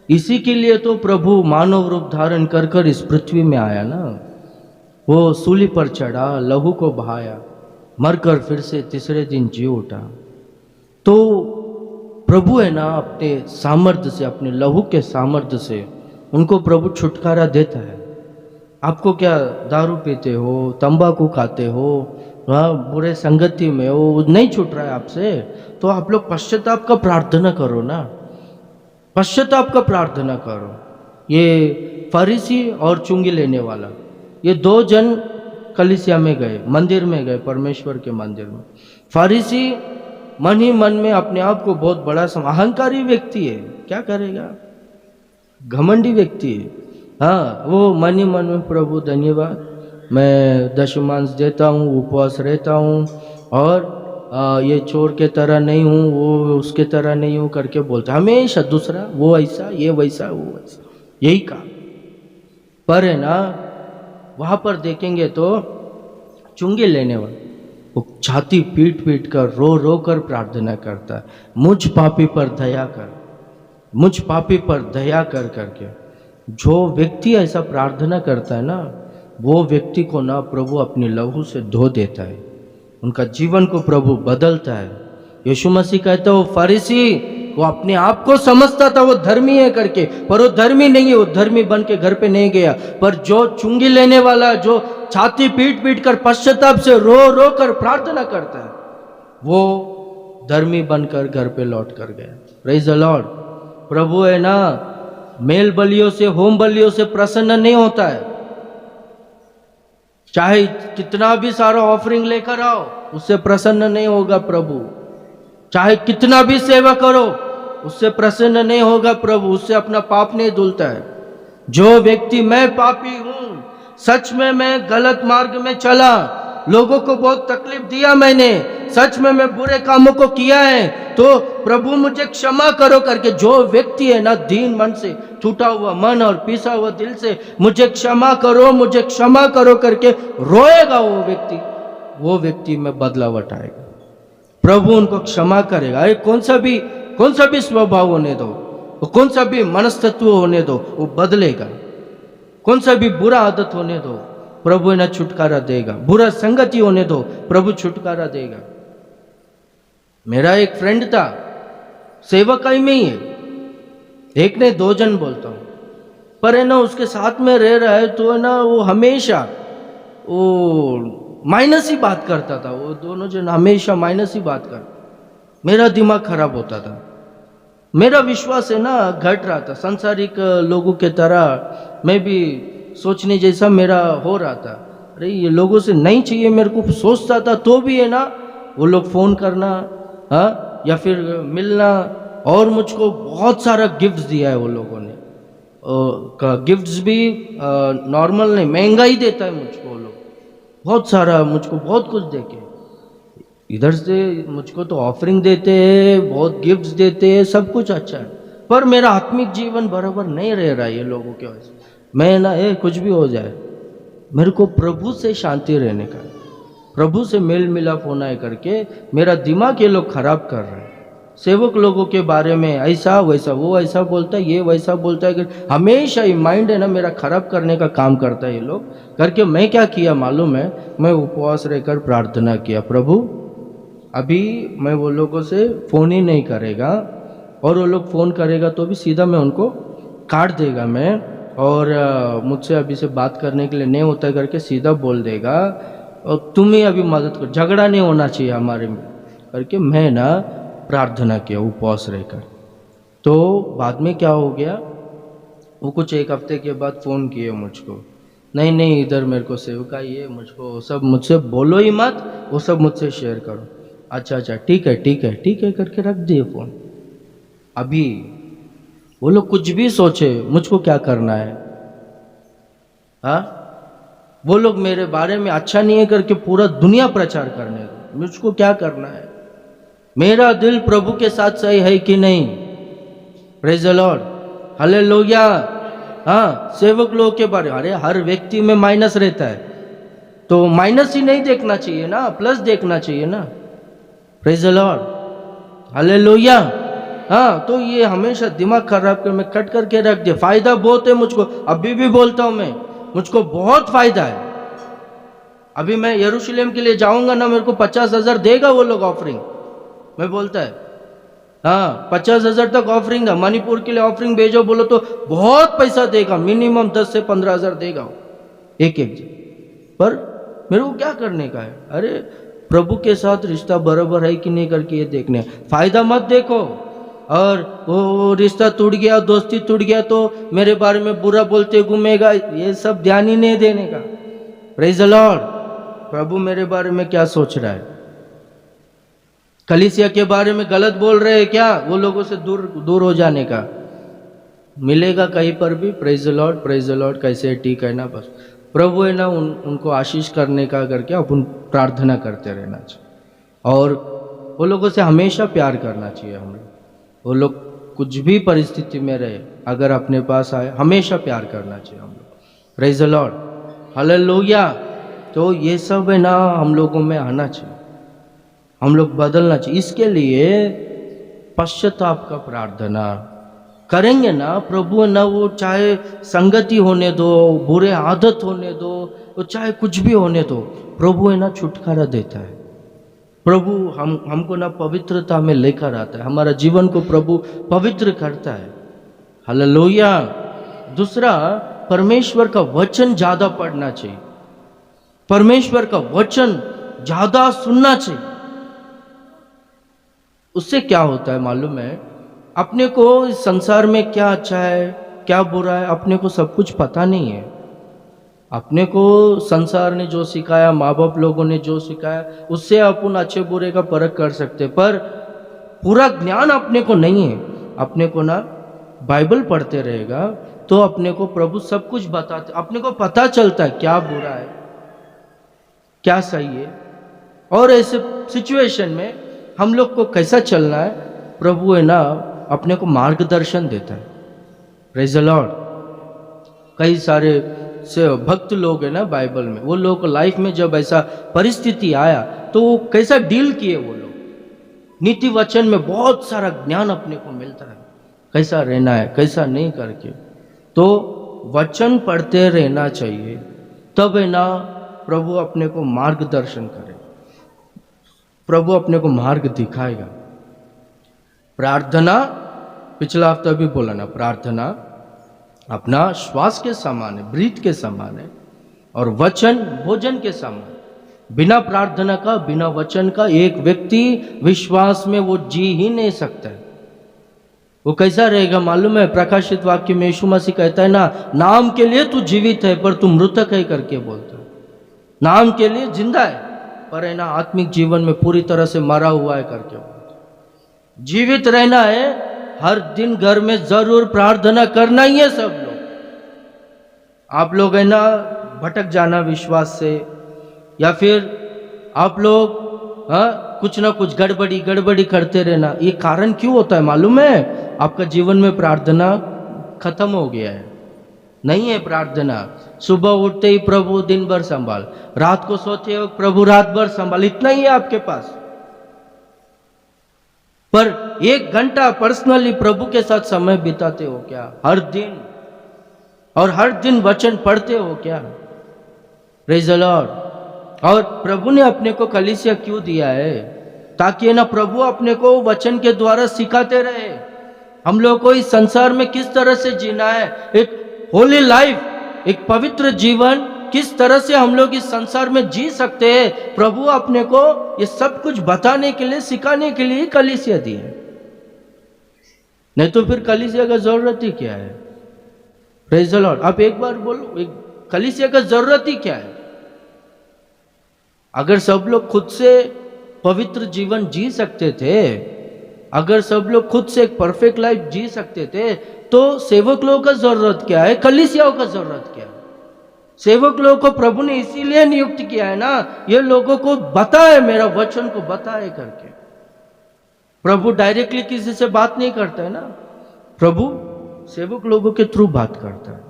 A: इसी के लिए तो प्रभु मानव रूप धारण कर कर इस पृथ्वी में आया ना। वो सूली पर चढ़ा, लहू को बहाया, मरकर फिर से तीसरे दिन जी उठा। तो प्रभु है ना अपने सामर्थ्य से, अपने लहू के सामर्थ्य से उनको प्रभु छुटकारा देता है। आपको क्या दारू पीते हो, तंबाकू खाते हो, बुरे संगति में हो, नहीं छूट रहा है आपसे, तो आप लोग पश्चाताप का प्रार्थना करो ना। पश्चाताप का प्रार्थना करो। ये फरीसी और चुंगी लेने वाला, ये दो जन कलीसिया में गए, मंदिर में गए, परमेश्वर के मंदिर में। फरीसी मन ही मन में अपने आप को बहुत बड़ा अहंकारी व्यक्ति है, क्या करेगा, घमंडी व्यक्ति है। हाँ, वो मन ही मन में प्रभु धन्यवाद, मैं दशमांश देता हूँ, उपवास रहता हूँ, और ये चोर के तरह नहीं हूँ, वो उसके तरह नहीं हूँ करके बोलता हमेशा, दूसरा वो ऐसा, ये वैसा, वो वैसा, यही काम। पर है ना, वहाँ पर देखेंगे तो चुंगी लेने वाला वो छाती पीट पीट कर, रो रो कर प्रार्थना करता है, मुझ पापी पर दया कर, मुझ पापी पर दया कर करके। जो व्यक्ति ऐसा प्रार्थना करता है ना, वो व्यक्ति को ना प्रभु अपनी लहू से धो देता है, उनका जीवन को प्रभु बदलता है। यीशु मसीह कहता है वो फरीसी, वो अपने आप को समझता था वो धर्मी है करके, पर वो धर्मी नहीं है, वो धर्मी बन के घर पे नहीं गया। पर जो चुंगी लेने वाला, जो छाती पीट पीट कर पश्चाताप से रो रो कर प्रार्थना करता है, वो धर्मी बनकर घर पे लौट कर गया। Praise the Lord. प्रभु है ना, मेल बलियों से, होम बलियों से प्रसन्न नहीं होता है। चाहे कितना भी सारा ऑफरिंग लेकर आओ, उससे प्रसन्न नहीं होगा प्रभु। चाहे कितना भी सेवा करो, उससे प्रसन्न नहीं होगा प्रभु, उससे अपना पाप नहीं धुलता है। जो व्यक्ति मैं पापी हूं, सच में मैं गलत मार्ग में चला, लोगों को बहुत तकलीफ दिया मैंने, सच में मैं बुरे कामों को किया है, तो प्रभु मुझे क्षमा करो करके जो व्यक्ति है ना, दीन मन से, टूटा हुआ मन और पीसा हुआ दिल से, मुझे क्षमा करो, मुझे क्षमा करो करके रोएगा वो व्यक्ति में बदलावट आएगा। प्रभु उनको क्षमा करेगा। अरे कौन सा भी स्वभाव होने दो, कौन सा भी मनस्तत्व होने दो, वो बदलेगा। कौन सा भी बुरा आदत होने दो, प्रभु इन्हें छुटकारा देगा। बुरा संगति होने दो, प्रभु छुटकारा देगा। मेरा एक फ्रेंड था, सेवकाई में ही है, एक ने दो जन बोलता हूँ, पर है ना उसके साथ में रह रहा है तो है ना वो हमेशा वो माइनस ही बात करता था। वो दोनों जन हमेशा माइनस ही बात कर, मेरा दिमाग खराब होता था, मेरा विश्वास है ना घट रहा था। संसारिक लोगों के तरह मैं भी सोचने जैसा मेरा हो रहा था। अरे ये लोगों से नहीं चाहिए मेरे को सोचता था, तो भी है ना वो लोग फ़ोन करना, हाँ, या फिर मिलना, और मुझको बहुत सारा गिफ्ट्स दिया है वो लोगों ने। गिफ्ट्स भी नॉर्मल नहीं, महंगा ही देता है मुझको वो लोग, बहुत सारा, मुझको बहुत कुछ देके, इधर से मुझको तो ऑफरिंग देते हैं, बहुत गिफ्ट्स देते हैं, सब कुछ अच्छा है, पर मेरा आत्मिक जीवन बराबर नहीं रह रहा है ये लोगों के वजह से। मैं ना कुछ भी हो जाए, मेरे को प्रभु से शांति रहने का, प्रभु से मेल मिलाप होना है करके मेरा दिमाग ये लोग खराब कर रहे हैं। सेवक लोगों के बारे में ऐसा वैसा, वो ऐसा बोलता है, ये वैसा बोलता है, हमेशा ये माइंड है ना मेरा खराब करने का काम करता है ये लोग करके। मैं क्या किया मालूम है, मैं उपवास रहकर प्रार्थना किया, प्रभु अभी मैं वो लोगों से फ़ोन ही नहीं करेगा, और वो लोग फ़ोन करेगा तो भी सीधा मैं उनको काट देगा मैं, और मुझसे अभी से बात करने के लिए नहीं होता करके सीधा बोल देगा, और तुम ही अभी मदद करो, झगड़ा नहीं होना चाहिए हमारे में करके मैं ना प्रार्थना किया उपवास रहकर। तो बाद में क्या हो गया, वो कुछ एक हफ्ते के बाद फ़ोन किए मुझको, नहीं इधर मेरे को सेवका ये, मुझको सब मुझसे बोलो ही मत, वो सब मुझसे शेयर करो। अच्छा ठीक है करके रख दिए फ़ोन। अभी वो लोग कुछ भी सोचे, मुझको क्या करना है, हाँ, वो लोग मेरे बारे में अच्छा नहीं है करके पूरा दुनिया प्रचार करने दो, मुझको क्या करना है। मेरा दिल प्रभु के साथ सही है कि नहीं? Praise the Lord, hallelujah. हाँ, सेवक लोग के बारे, अरे हर व्यक्ति में माइनस रहता है, तो माइनस ही नहीं देखना चाहिए ना, प्लस देखना चाहिए ना। Praise the Lord, hallelujah. हाँ, तो ये हमेशा दिमाग खराब कर मैं कट करके रख दिया। फायदा बहुत है मुझको, अभी भी बोलता हूँ मैं, मुझको बहुत फायदा है। अभी मैं यरूशलेम के लिए जाऊंगा ना, मेरे को 50,000 देगा वो लोग ऑफरिंग, मैं बोलता है, हाँ 50,000 तक ऑफरिंग है। मणिपुर के लिए ऑफरिंग भेजो बोलो तो बहुत पैसा देगा, मिनिमम 10 से 15,000 देगा एक पर मेरे को क्या करने का है? अरे प्रभु के साथ रिश्ता बराबर है कि नहीं करके ये देखने, फायदा मत देखो, और वो रिश्ता टूट गया, दोस्ती टूट गया तो मेरे बारे में बुरा बोलते घूमेगा, ये सब ध्यान ही नहीं देने का। Praise the Lord. प्रभु मेरे बारे में क्या सोच रहा है? कलीसिया के बारे में गलत बोल रहे हैं क्या? वो लोगों से दूर हो जाने का मिलेगा कहीं पर भी। Praise the Lord, praise the Lord. कैसे है? ठीक है ना? बस प्रभु है ना, उनको आशीष करने का करके अपन प्रार्थना करते रहना चाहिए और वो लोगों से हमेशा प्यार करना चाहिए हम लोग। वो लोग कुछ भी परिस्थिति में रहे, अगर अपने पास आए हमेशा प्यार करना चाहिए हम लोग। Praise the Lord, hallelujah. तो ये सब है ना हम लोगों में आना चाहिए, हम लोग बदलना चाहिए। इसके लिए पश्चाताप का प्रार्थना करेंगे ना, प्रभु ना, वो चाहे संगति होने दो, बुरे आदत होने दो, वो चाहे कुछ भी होने दो, प्रभु है ना छुटकारा देता है। प्रभु हमको ना पवित्रता में लेकर आता है, हमारा जीवन को प्रभु पवित्र करता है। हालेलुया। दूसरा, परमेश्वर का वचन ज्यादा पढ़ना चाहिए, परमेश्वर का वचन ज्यादा सुनना चाहिए। उससे क्या होता है मालूम है? अपने को इस संसार में क्या अच्छा है क्या बुरा है अपने को सब कुछ पता नहीं है। अपने को संसार ने जो सिखाया, माँ बाप लोगों ने जो सिखाया, उससे अपन अच्छे बुरे का परख कर सकते, पर पूरा ज्ञान अपने को नहीं है। अपने को ना बाइबल पढ़ते रहेगा तो अपने को प्रभु सब कुछ बताते, अपने को पता चलता है क्या बुरा है क्या सही है, और ऐसे सिचुएशन में हम लोग को कैसा चलना है, प्रभु है ना अपने को मार्गदर्शन देता है। Praise the Lord. कई सारे से भक्त लोग है ना बाइबल में, वो लोग को लाइफ में जब ऐसा परिस्थिति आया तो वो कैसा डील किए, वो लोग नीति वचन में बहुत सारा ज्ञान अपने को मिलता है, कैसा रहना है कैसा नहीं करके। तो वचन पढ़ते रहना चाहिए, तब है ना प्रभु अपने को मार्गदर्शन करे, प्रभु अपने को मार्ग दिखाएगा। प्रार्थना, पिछला हफ्ता भी बोला ना, प्रार्थना अपना श्वास के समान है, ब्रीथ के समान है, और वचन भोजन के समान। बिना प्रार्थना का, बिना वचन का एक व्यक्ति विश्वास में वो जी ही नहीं सकता है। वो कैसा रहेगा मालूम है? प्रकाशित वाक्य में यीशु मसीह कहता है ना, नाम के लिए तू जीवित है पर तू मृतक है करके बोलता है। नाम के लिए जिंदा है पर है ना आत्मिक जीवन में पूरी तरह से मरा हुआ है करके बोलता है। जीवित रहना है, हर दिन घर में जरूर प्रार्थना करना ही है सब लोग। आप लोग है ना भटक जाना विश्वास से, या फिर आप लोग कुछ ना कुछ गड़बड़ी करते रहना, ये कारण क्यों होता है मालूम है? आपका जीवन में प्रार्थना खत्म हो गया है, नहीं है प्रार्थना। सुबह उठते ही प्रभु दिन भर संभाल, रात को सोते हो प्रभु रात भर संभाल, इतना ही है आपके पास। पर 1 घंटा पर्सनली प्रभु के साथ समय बिताते हो क्या हर दिन? और हर दिन वचन पढ़ते हो क्या? Praise the Lord. और प्रभु ने अपने को कलीसिया क्यों दिया है? ताकि ना प्रभु अपने को वचन के द्वारा सिखाते रहे हम लोग को इस संसार में किस तरह से जीना है, एक होली लाइफ, एक पवित्र जीवन किस तरह से हम लोग इस संसार में जी सकते हैं। प्रभु अपने को ये सब कुछ बताने के लिए, सिखाने के लिए कलीसिया दी है, नहीं तो फिर कलीसिया का जरूरत ही क्या है? Praise the Lord. आप एक बार बोलो, कलीसिया का जरूरत ही क्या है? अगर सब लोग खुद से पवित्र जीवन जी सकते थे, अगर सब लोग खुद से एक परफेक्ट लाइफ जी सकते थे, तो सेवक लोगों का जरूरत क्या है? कलीसियाओं का जरूरत क्या है? सेवक लोगों को प्रभु ने इसीलिए नियुक्त किया है ना, ये लोगों को बताए, मेरा वचन को बताए करके। प्रभु डायरेक्टली किसी से बात नहीं करता है ना, प्रभु सेवक लोगों के थ्रू बात करता है।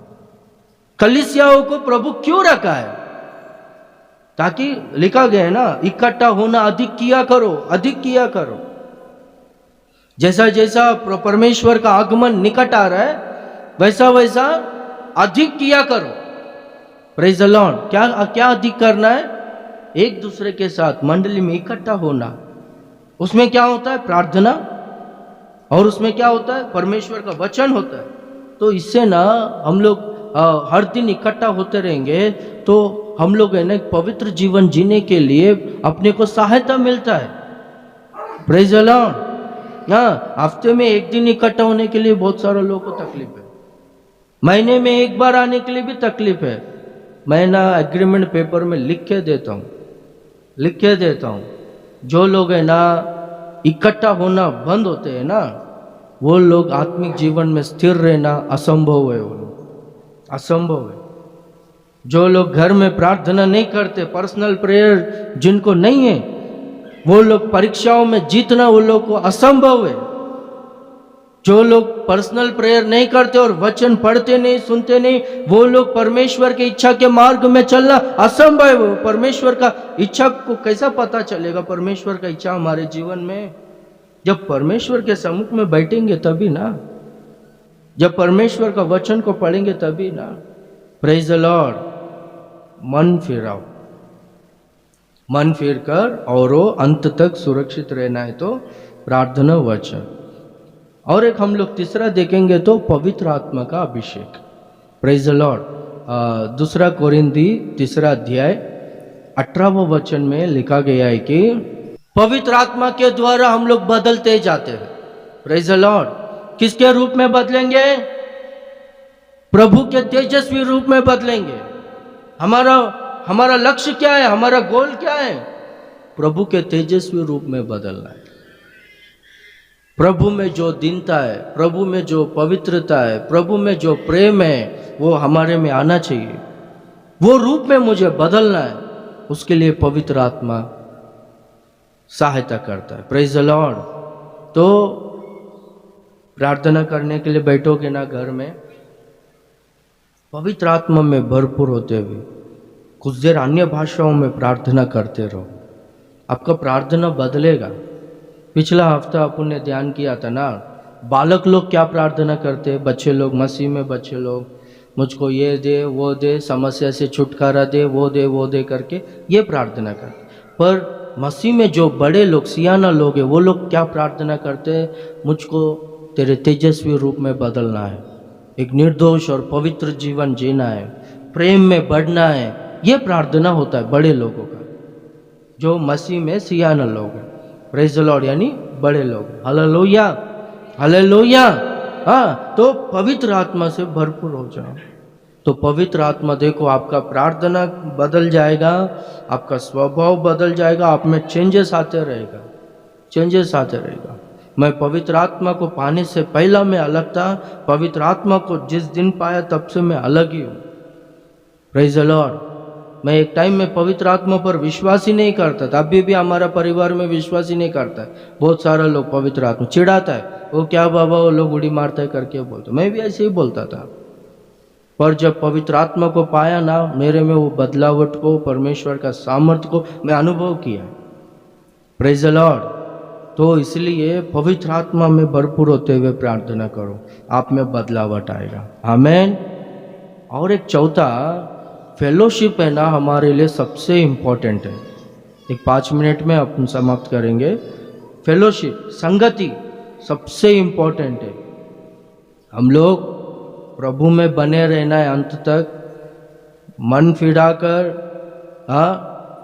A: कलीसियाओं को प्रभु क्यों रखा है? ताकि लिखा गया है ना, इकट्ठा होना अधिक किया करो, अधिक किया करो। जैसा जैसा परमेश्वर का आगमन निकट आ रहा है, वैसा वैसा अधिक किया करो। Praise the Lord. क्या अधिक करना है? एक दूसरे के साथ मंडली में इकट्ठा होना। उसमें क्या होता है? प्रार्थना, और उसमें क्या होता है? परमेश्वर का वचन होता है। तो इससे ना हम लोग हर दिन इकट्ठा होते रहेंगे तो हम लोग है ना एक पवित्र जीवन जीने के लिए अपने को सहायता मिलता है। Praise the Lord. हाँ, हफ्ते में एक दिन इकट्ठा होने के लिए बहुत सारे लोगों को तकलीफ है, महीने में एक बार आने के लिए भी तकलीफ है। मैं ना एग्रीमेंट पेपर में लिख के देता हूँ, जो लोग है ना इकट्ठा होना बंद होते हैं ना, वो लोग आत्मिक जीवन में स्थिर रहना असंभव है, वो लोग असंभव है। जो लोग घर में प्रार्थना नहीं करते, पर्सनल प्रेयर जिनको नहीं है, वो लोग परीक्षाओं में जीतना वो लोग को असंभव है। जो लोग पर्सनल प्रेयर नहीं करते और वचन पढ़ते नहीं, सुनते नहीं, वो लोग परमेश्वर की इच्छा के मार्ग में चलना असंभव है। परमेश्वर का इच्छा को कैसा पता चलेगा? परमेश्वर का इच्छा हमारे जीवन में जब परमेश्वर के सम्मुख में बैठेंगे तभी ना, जब परमेश्वर का वचन को पढ़ेंगे तभी ना। Praise the Lord. मन फिराओ, मन फिर कर और अंत तक सुरक्षित रहना है तो प्रार्थना वचन। और एक हम लोग तीसरा देखेंगे तो पवित्र आत्मा का अभिषेक। Praise the Lord. 2 कोरिन्थी 3 अध्याय 18वें वचन में लिखा गया है कि पवित्र आत्मा के द्वारा हम लोग बदलते जाते हैं। Praise the Lord. किसके रूप में बदलेंगे? प्रभु के तेजस्वी रूप में बदलेंगे। हमारा लक्ष्य क्या है? हमारा गोल क्या है? प्रभु के तेजस्वी रूप में बदलना है। प्रभु में जो दीनता है, प्रभु में जो पवित्रता है, प्रभु में जो प्रेम है, वो हमारे में आना चाहिए। वो रूप में मुझे बदलना है, उसके लिए पवित्र आत्मा सहायता करता है। Praise the Lord. तो प्रार्थना करने के लिए बैठोगे ना घर में, पवित्र आत्मा में भरपूर होते हुए कुछ देर अन्य भाषाओं में प्रार्थना करते रहो, आपका प्रार्थना बदलेगा। पिछला हफ्ता अपन ने ध्यान किया था ना, बालक लोग क्या प्रार्थना करते, बच्चे लोग, मसीह में बच्चे लोग, मुझको ये दे, वो दे, समस्या से छुटकारा दे, वो दे करके ये प्रार्थना करते। पर मसीह में जो बड़े लोग, सियाना लोग हैं, वो लोग क्या प्रार्थना करते हैं? मुझको तेरे तेजस्वी रूप में बदलना है, एक निर्दोष और पवित्र जीवन जीना है, प्रेम में बढ़ना है। ये प्रार्थना होता है बड़े लोगों का, जो मसीह में सियाना लोग हैं। प्रेज द लॉर्ड, यानी बड़े लोग। Hallelujah, hallelujah. हाँ, तो पवित्र आत्मा से भरपूर हो जाओ। तो पवित्र आत्मा देखो, आपका प्रार्थना बदल जाएगा, आपका स्वभाव बदल जाएगा, आप में चेंजेस आते रहेगा, चेंजेस आते रहेगा। मैं पवित्र आत्मा को पाने से पहला मैं अलग था, पवित्र आत्मा को जिस दिन पाया तब से मैं अलग ही हूँ। Praise the Lord. मैं एक टाइम में पवित्र आत्मा पर विश्वास ही नहीं करता था, अभी भी हमारा परिवार में विश्वास ही नहीं करता है। बहुत सारा लोग पवित्र आत्मा चिढ़ाता है, वो क्या बाबा, वो लोग उड़ी मारता है करके बोलते। मैं भी ऐसे ही बोलता था, पर जब पवित्र आत्मा को पाया ना, मेरे में वो बदलावट को, परमेश्वर का सामर्थ्य को मैं अनुभव किया। Praise the Lord. तो इसलिए पवित्र आत्मा में भरपूर होते हुए प्रार्थना करो, आप में बदलावट आएगा। आमीन। और एक चौथा, फेलोशिप है ना, हमारे लिए सबसे इम्पोर्टेंट है। एक 5 मिनट में अपन समाप्त करेंगे। फेलोशिप, संगति सबसे इम्पोर्टेंट है। हम लोग प्रभु में बने रहना है अंत तक, मन फिराकर,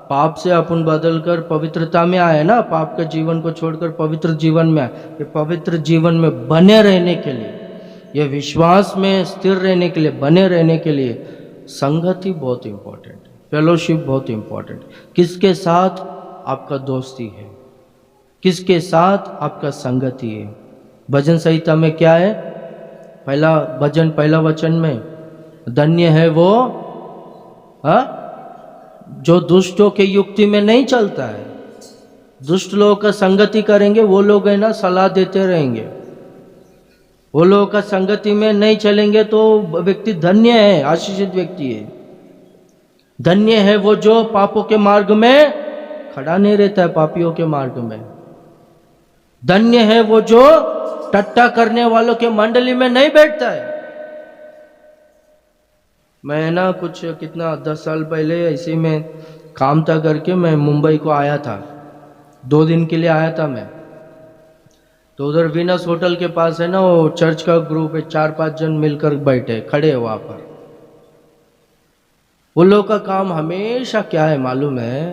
A: पाप से अपन बदल कर पवित्रता में आए ना, पाप के जीवन को छोड़कर पवित्र जीवन में आए। ये पवित्र जीवन में बने रहने के लिए, ये विश्वास में स्थिर रहने के लिए, बने रहने के लिए संगति बहुत इम्पोर्टेंट है, फेलोशिप बहुत इम्पोर्टेंट। किसके साथ आपका दोस्ती है, किसके साथ आपका संगति है। भजन संहिता में क्या है? पहला भजन, पहला वचन में, धन्य है वो जो दुष्टों के युक्ति में नहीं चलता है। दुष्ट लोगों का संगति करेंगे वो लोग है ना, सलाह देते रहेंगे। वो लोगों का संगति में नहीं चलेंगे तो व्यक्ति धन्य है, आशीषित व्यक्ति है। धन्य है वो जो पापों के मार्ग में खड़ा नहीं रहता है, पापियों के मार्ग में। धन्य है वो जो टट्टा करने वालों के मंडली में नहीं बैठता है। मैं ना कुछ कितना 10 साल पहले ऐसे में काम था करके मैं मुंबई को आया था, 2 दिन के लिए आया था मैं। तो उधर वीनस होटल के पास है ना, वो चर्च का ग्रुप है, 4-5 जन मिलकर बैठे खड़े हैं वहाँ पर। उन लोगों का काम हमेशा क्या है मालूम है?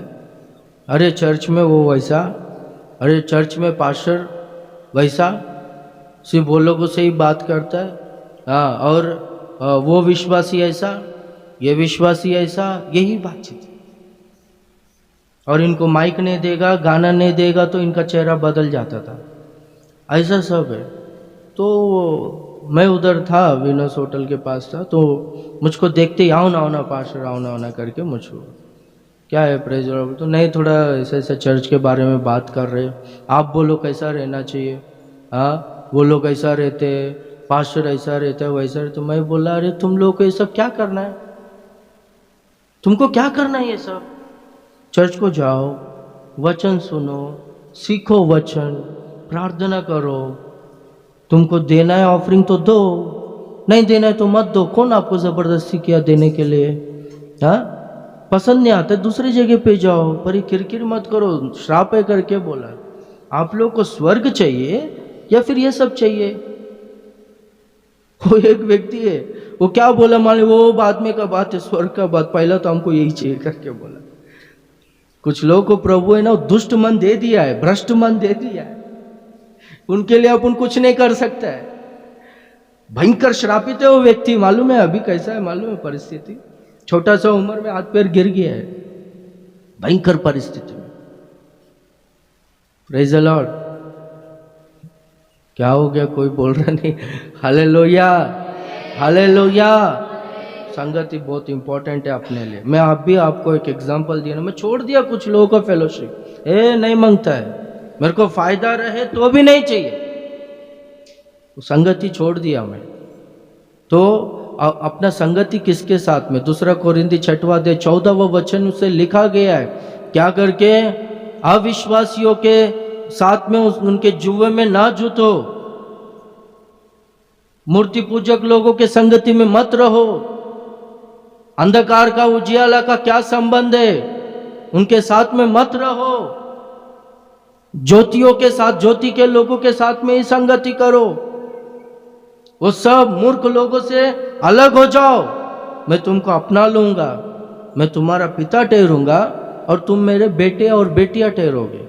A: अरे चर्च में वो वैसा, अरे चर्च में पास्टर वैसा सिर्फ वो लोगों से ही बात करता है। हाँ, और वो विश्वासी ऐसा, ये विश्वासी ऐसा, यही बातचीत है। और इनको माइक नहीं देगा, गाना नहीं देगा तो इनका चेहरा बदल जाता था, ऐसा सब है। तो मैं उधर था, विनोस होटल के पास था, तो मुझको देखते ही आओ ना पास्टर, आओ ना करके मुझको, क्या है प्रेज लॉर्ड, तो नहीं थोड़ा ऐसा ऐसा चर्च के बारे में बात कर रहे, आप बोलो कैसा रहना चाहिए। हाँ, वो लोग ऐसा रहते हैं, पास्टर ऐसा रहता है, वैसा रहता। तो मैं बोला अरे तुम लोग को ये सब क्या करना है, तुमको क्या करना है ये सब? चर्च को जाओ, वचन सुनो, सीखो वचन, प्रार्थना करो। तुमको देना है ऑफरिंग तो दो, नहीं देना है तो मत दो। कौन आपको ज़बरदस्ती किया देने के लिए? हाँ, पसंद नहीं आता दूसरी जगह पे जाओ, पर ये किरकिर मत करो, श्राप है करके बोला। आप लोग को स्वर्ग चाहिए या फिर ये सब चाहिए? वो एक व्यक्ति है, वो क्या बोला मान लो, वो बाद में का बात है, स्वर्ग का बात, पहला तो हमको यही चाहिए करके बोला। कुछ लोगों को प्रभु है ना दुष्ट मन दे दिया है, भ्रष्ट मन दे दिया है, उनके लिए अपन कुछ नहीं कर सकता है। भयंकर श्रापित है वो व्यक्ति, मालूम है अभी कैसा है, मालूम है परिस्थिति, छोटा सा उम्र में हाथ पैर गिर गया है, भयंकर परिस्थिति में। Praise the Lord. क्या हो गया, कोई बोल रहा नहीं? Hallelujah, hallelujah. संगति बहुत इंपॉर्टेंट है अपने लिए। मैं भी आपको एक एग्जांपल दिया ना, मैं छोड़ दिया कुछ लोगों का फेलोशिप, नहीं मांगता है, मेरे को फायदा रहे तो भी नहीं चाहिए, संगति छोड़ दिया मैं। तो अपना संगति किसके साथ में? दूसरा कोरिन्थी 6:14 वचन से लिखा गया है, क्या करके? अविश्वासियों के साथ में उनके जुए में ना जुटो, मूर्ति पूजक लोगों के संगति में मत रहो। अंधकार का उजियाला का क्या संबंध है, उनके साथ में मत रहो। ज्योतियों के साथ, ज्योति के लोगों के साथ में ही संगति करो। वो सब मूर्ख लोगों से अलग हो जाओ, मैं तुमको अपना लूंगा, मैं तुम्हारा पिता ठहरूंगा और तुम मेरे बेटे और बेटियां ठहरोगे।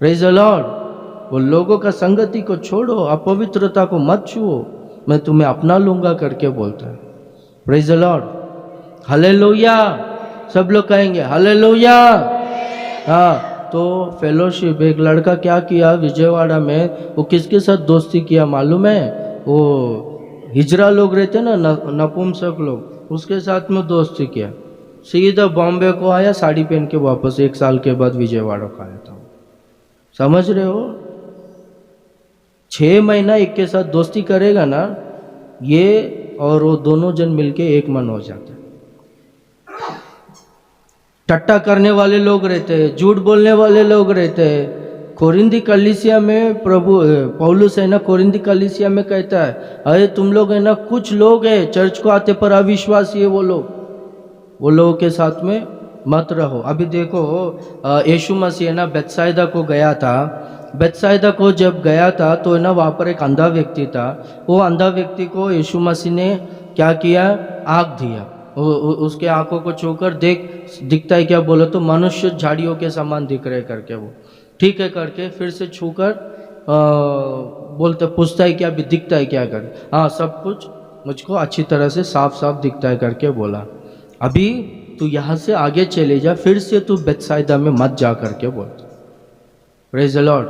A: Praise the Lord. वो लोगों का संगति को छोड़ो, अपवित्रता को मत छुओ, मैं तुम्हें अपना लूंगा करके बोलता है। Praise the Lord, hallelujah. सब लोग कहेंगे हालेलुया। हाँ, तो फेलोशिप, एक लड़का क्या किया विजयवाड़ा में, वो किसके साथ दोस्ती किया मालूम है? वो हिजरा लोग रहते ना, नपुंसक लोग, उसके साथ में दोस्ती किया। सीधा बॉम्बे को आया, साड़ी पहन के वापस 1 साल के बाद विजयवाड़ा को आया था। समझ रहे हो? 6 महीना एक के साथ दोस्ती करेगा ना, ये और वो दोनों जन मिलके एक मन हो जाते हैं। टट्टा करने वाले लोग रहते हैं, झूठ बोलने वाले लोग रहते हैं। कोरिन्थी कलीसिया में पौलुस है ना, कोरिन्थी कलीसिया में कहता है, अरे तुम लोग है ना, कुछ लोग है चर्च को आते पर अविश्वासी है, वो लोगों के साथ में मत रहो। अभी देखो, यीशु मसीह है ना बेथसाइदा को गया था। बेथसाइदा को जब गया था तो है ना, वहाँ पर एक अंधा व्यक्ति था। वो अंधा व्यक्ति को यीशु मसीह ने क्या किया? आँख दिया। उसके आंखों को छूकर दिखता है क्या? बोलो तो मनुष्य झाड़ियों के समान दिख रहे करके, वो ठीक है करके फिर से छूकर बोलते, पूछता है क्या, भी दिखता है क्या कर? हाँ, सब कुछ मुझको अच्छी तरह से साफ साफ दिखता है करके बोला। अभी तू यहाँ से आगे चले जा, फिर से तू बेथसाइदा में मत जा करके बोलता। Praise the Lord.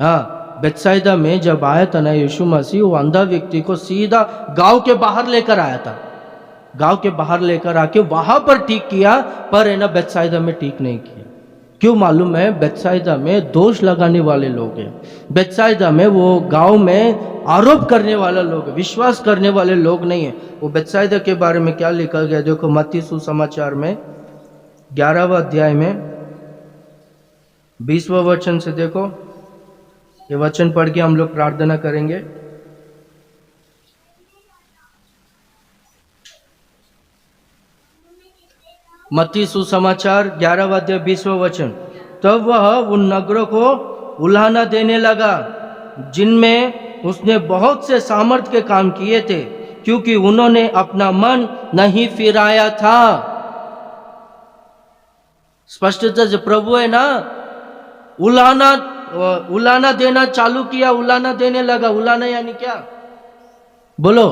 A: हाँ, बेथसाइदा में जब आया था ना यीशु मसीह, वो अंधा व्यक्ति को सीधा गांव के बाहर लेकर आया था। गांव के बाहर लेकर आके वहां पर ठीक किया, पर है ना बेथसाइदा में ठीक नहीं किया। क्यों मालूम है? बेथसाइदा में दोष लगाने वाले लोग हैं। बेथसाइदा में वो गांव में आरोप करने वाला लोग, विश्वास करने वाले लोग नहीं है। वो बेथसाइदा के बारे में क्या लिखा गया देखो, मत्ती सुसमाचार में 11वां अध्याय में 20वां वचन से देखो। ये वचन पढ़ के हम लोग प्रार्थना करेंगे। मत्ती सुसमाचार 11वां अध्याय 20वां वचन। तब वह उन नगरों को उलाहना देने लगा जिनमें उसने बहुत से सामर्थ के काम किए थे, क्योंकि उन्होंने अपना मन नहीं फिराया था। स्पष्टता से प्रभु है ना, उलाहना उलाना देना चालू किया, उलाना देने लगा। उलाना यानी क्या बोलो?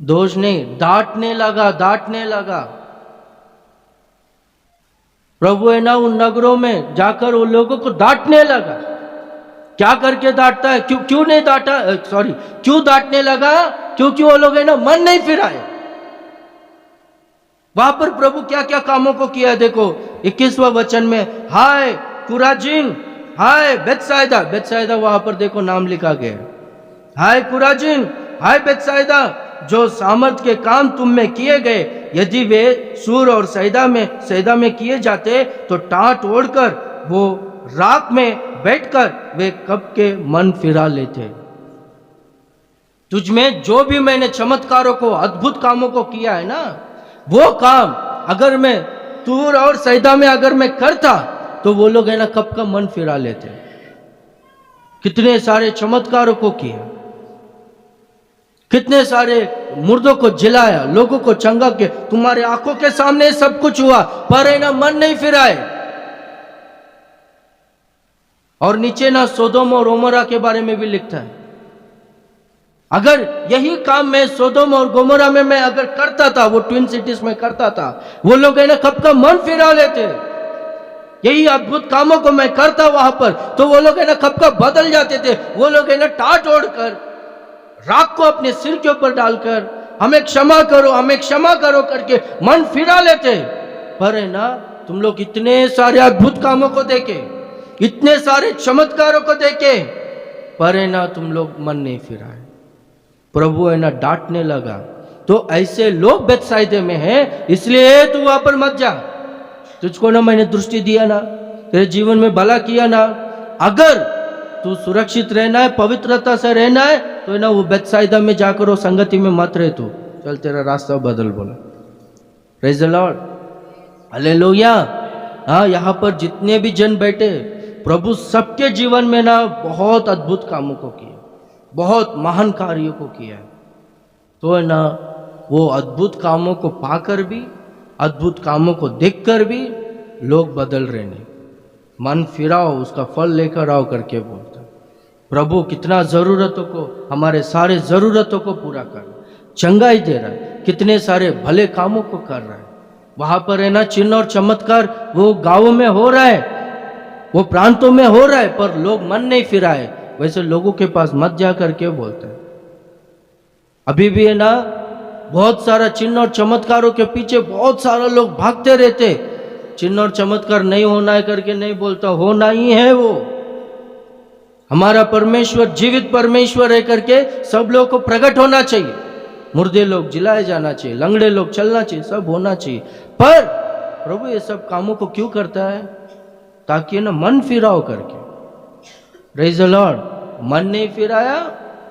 A: दोष नहीं, डांटने लगा, डांटने लगा। प्रभु है ना उन नगरों में जाकर उन लोगों को डांटने लगा। क्या करके डांटता है? क्यों नहीं डांटा, सॉरी, क्यों डांटने लगा? क्योंकि वो लोग है ना मन नहीं फिराए। वहां पर प्रभु क्या क्या कामों को किया देखो 21वां वचन में। हाय कुराजिन, हाय बेतसाइदा, बेतसाइदा वहां पर देखो नाम लिखा गया है। हाय कुराजिन, हाय बेतसाइदा, जो सामर्थ के काम तुम में किए गए, यदि वे सूर और सैदा में किए जाते तो टाट ओढ़कर वो राख में बैठकर वे कब के मन फिरा लेते। तुझमें जो भी मैंने चमत्कारों को, अद्भुत कामों को किया है ना, वो काम अगर मैं तूर और सैदा में अगर मैं करता तो वो लोग है ना कब का मन फिरा लेते। कितने सारे चमत्कारों को किया, कितने सारे मुर्दों को जिलाया, लोगों को चंगा के, तुम्हारे आंखों के सामने सब कुछ हुआ, पर है ना मन नहीं फिराए। और नीचे ना सोदोम और गोमोरा के बारे में भी लिखता है। अगर यही काम मैं सोदोम और गोमोरा में मैं अगर करता था, वो ट्विन सिटीज में करता था, वो लोग है ना कब का मन फिरा लेते। यही अद्भुत कामों को मैं करता वहां पर, तो वो लोग है ना कब का बदल जाते थे। वो लोग है ना टाट ओढ़कर राख को अपने सिर के ऊपर डालकर हमें क्षमा करो, हमें क्षमा करो करके मन फिरा लेते। पर है ना तुम लोग इतने सारे अद्भुत कामों को देखे, इतने सारे चमत्कारों को देखे, पर है ना तुम लोग मन नहीं फिराए। प्रभु है ना डांटने लगा। तो ऐसे लोग बेतसाइदे में हैं, इसलिए तू वहां पर मत जा। तुझको ना मैंने दृष्टि दिया ना, तेरे जीवन में भला किया ना, अगर तू सुरक्षित रहना है, पवित्रता से रहना है, तो है ना वो बेतसाइदा में जाकर वो संगति में मत रहे। तू चल, तेरा रास्ता बदल। बोला प्रेज द लॉर्ड, हालेलुया। हाँ, यहाँ पर जितने भी जन बैठे, प्रभु सबके जीवन में ना बहुत अद्भुत कामों को किया, बहुत महान कार्यों को किया है। तो है ना वो अद्भुत कामों को पाकर भी, अद्भुत कामों को देखकर भी लोग बदल रहे नहीं। मन फिराओ, उसका फल लेकर आओ करके बोलता। प्रभु कितना ज़रूरतों को, हमारे सारे ज़रूरतों को पूरा कर रहा है, चंगाई दे रहा है, कितने सारे भले कामों को कर रहा है। वहाँ पर है ना चिन्ह और चमत्कार वो गाँवों में हो रहा है, वो प्रांतों में हो रहा है, पर लोग मन नहीं फिराए। वैसे लोगों के पास मत जा करके बोलते हैं। अभी भी है ना बहुत सारा चिन्ह और चमत्कारों के पीछे बहुत सारा लोग भागते रहते। चिन्ह और चमत्कार नहीं होना है करके नहीं बोलता, होना ही है। वो हमारा परमेश्वर जीवित परमेश्वर है करके सब लोगों को प्रकट होना चाहिए। मुर्दे लोग जिलाए जाना चाहिए, लंगड़े लोग चलना चाहिए, सब होना चाहिए। पर प्रभु ये सब कामों को क्यों करता है? ताकि ना मन फिराओ करके। Praise the Lord. मन नहीं फिराया,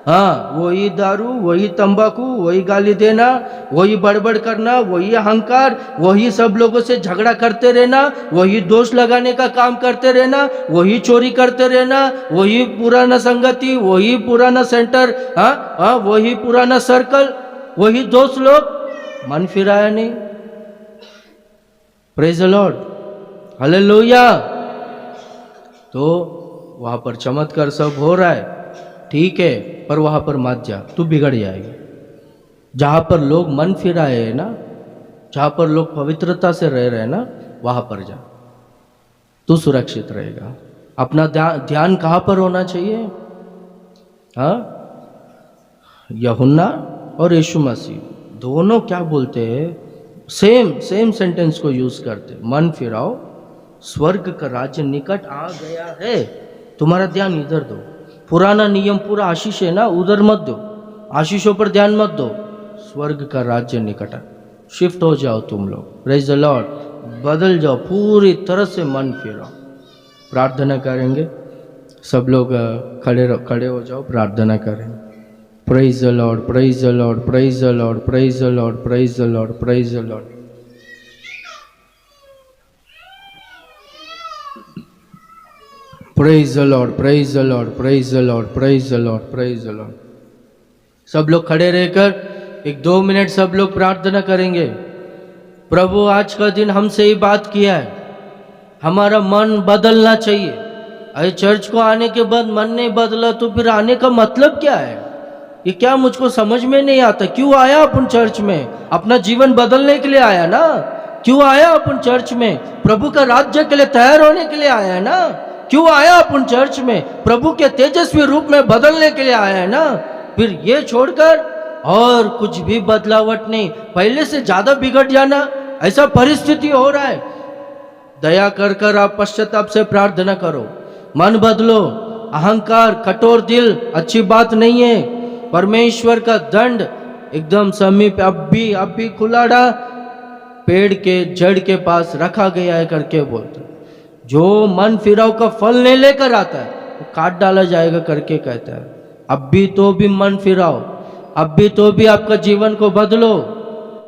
A: हाँ, वही दारू, वही तंबाकू, वही गाली देना, वही बड़बड़ करना, वही अहंकार, वही सब लोगों से झगड़ा करते रहना, वही दोष लगाने का काम करते रहना, वही चोरी करते रहना, वही पुराना संगति, वही पुराना सेंटर, हाँ, वही पुराना सर्कल, वही दोस्त लोग। मन फिराया नहीं। Praise the Lord, hallelujah. तो वहां पर चमत्कार सब हो रहा है, ठीक है, पर वहां पर मत जा, तू बिगड़ जाएगी। जहां पर लोग मन फिराए है ना, जहां पर लोग पवित्रता से रह रहे हैं ना, वहां पर जा, तू सुरक्षित रहेगा। अपना ध्यान कहां पर होना चाहिए? हाँ, यूहन्ना और यीशु मसीह दोनों क्या बोलते हैं? सेम सेंटेंस को यूज करते। मन फिराओ, स्वर्ग का राज्य निकट आ गया है। तुम्हारा ध्यान इधर दो। पुराना नियम पूरा आशीष है ना, उधर मत दो, आशीषों पर ध्यान मत दो। स्वर्ग का राज्य निकट है, शिफ्ट हो जाओ तुम लोग। प्रेज द लॉर्ड, बदल जाओ, पूरी तरह से मन फिराओ। प्रार्थना करेंगे सब लोग, खड़े हो जाओ, प्रार्थना करें। Praise the Lord, praise the Lord, praise the Lord, praise the Lord, praise the Lord, praise the Lord. Praise the Lord, praise the Lord, praise the Lord, praise the Lord, praise the Lord। सब लोग खड़े रहकर 1-2 minute सब लोग प्रार्थना करेंगे। प्रभु आज का दिन हमसे ही बात किया है, हमारा मन बदलना चाहिए, अरे चर्च को आने के बाद मन नहीं बदला तो फिर आने का मतलब क्या है? ये क्या मुझको समझ में नहीं आता। क्यों आया अपन चर्च में? अपना जीवन बदलने के लिए आया ना। क्यों आया अपन चर्च में? प्रभु का राज्य के लिए तैयार होने के लिए आया है ना। क्यों आया अपन चर्च में? प्रभु के तेजस्वी रूप में बदलने के लिए आया है ना। फिर ये छोड़कर और कुछ भी बदलावट नहीं, पहले से ज्यादा बिगड़ जाना, ऐसा परिस्थिति हो रहा है। दया कर कर आप पश्चाताप से प्रार्थना करो, मन बदलो। अहंकार, कठोर दिल अच्छी बात नहीं है। परमेश्वर का दंड एकदम समीप अब भी कुल्हाड़ा पेड़ के जड़ के पास रखा गया है करके बोलता। जो मन फिराव का फल नहीं लेकर आता है वो काट डाला जाएगा करके कहता है। अब भी तो भी मन फिराओ, अब भी तो भी आपका जीवन को बदलो।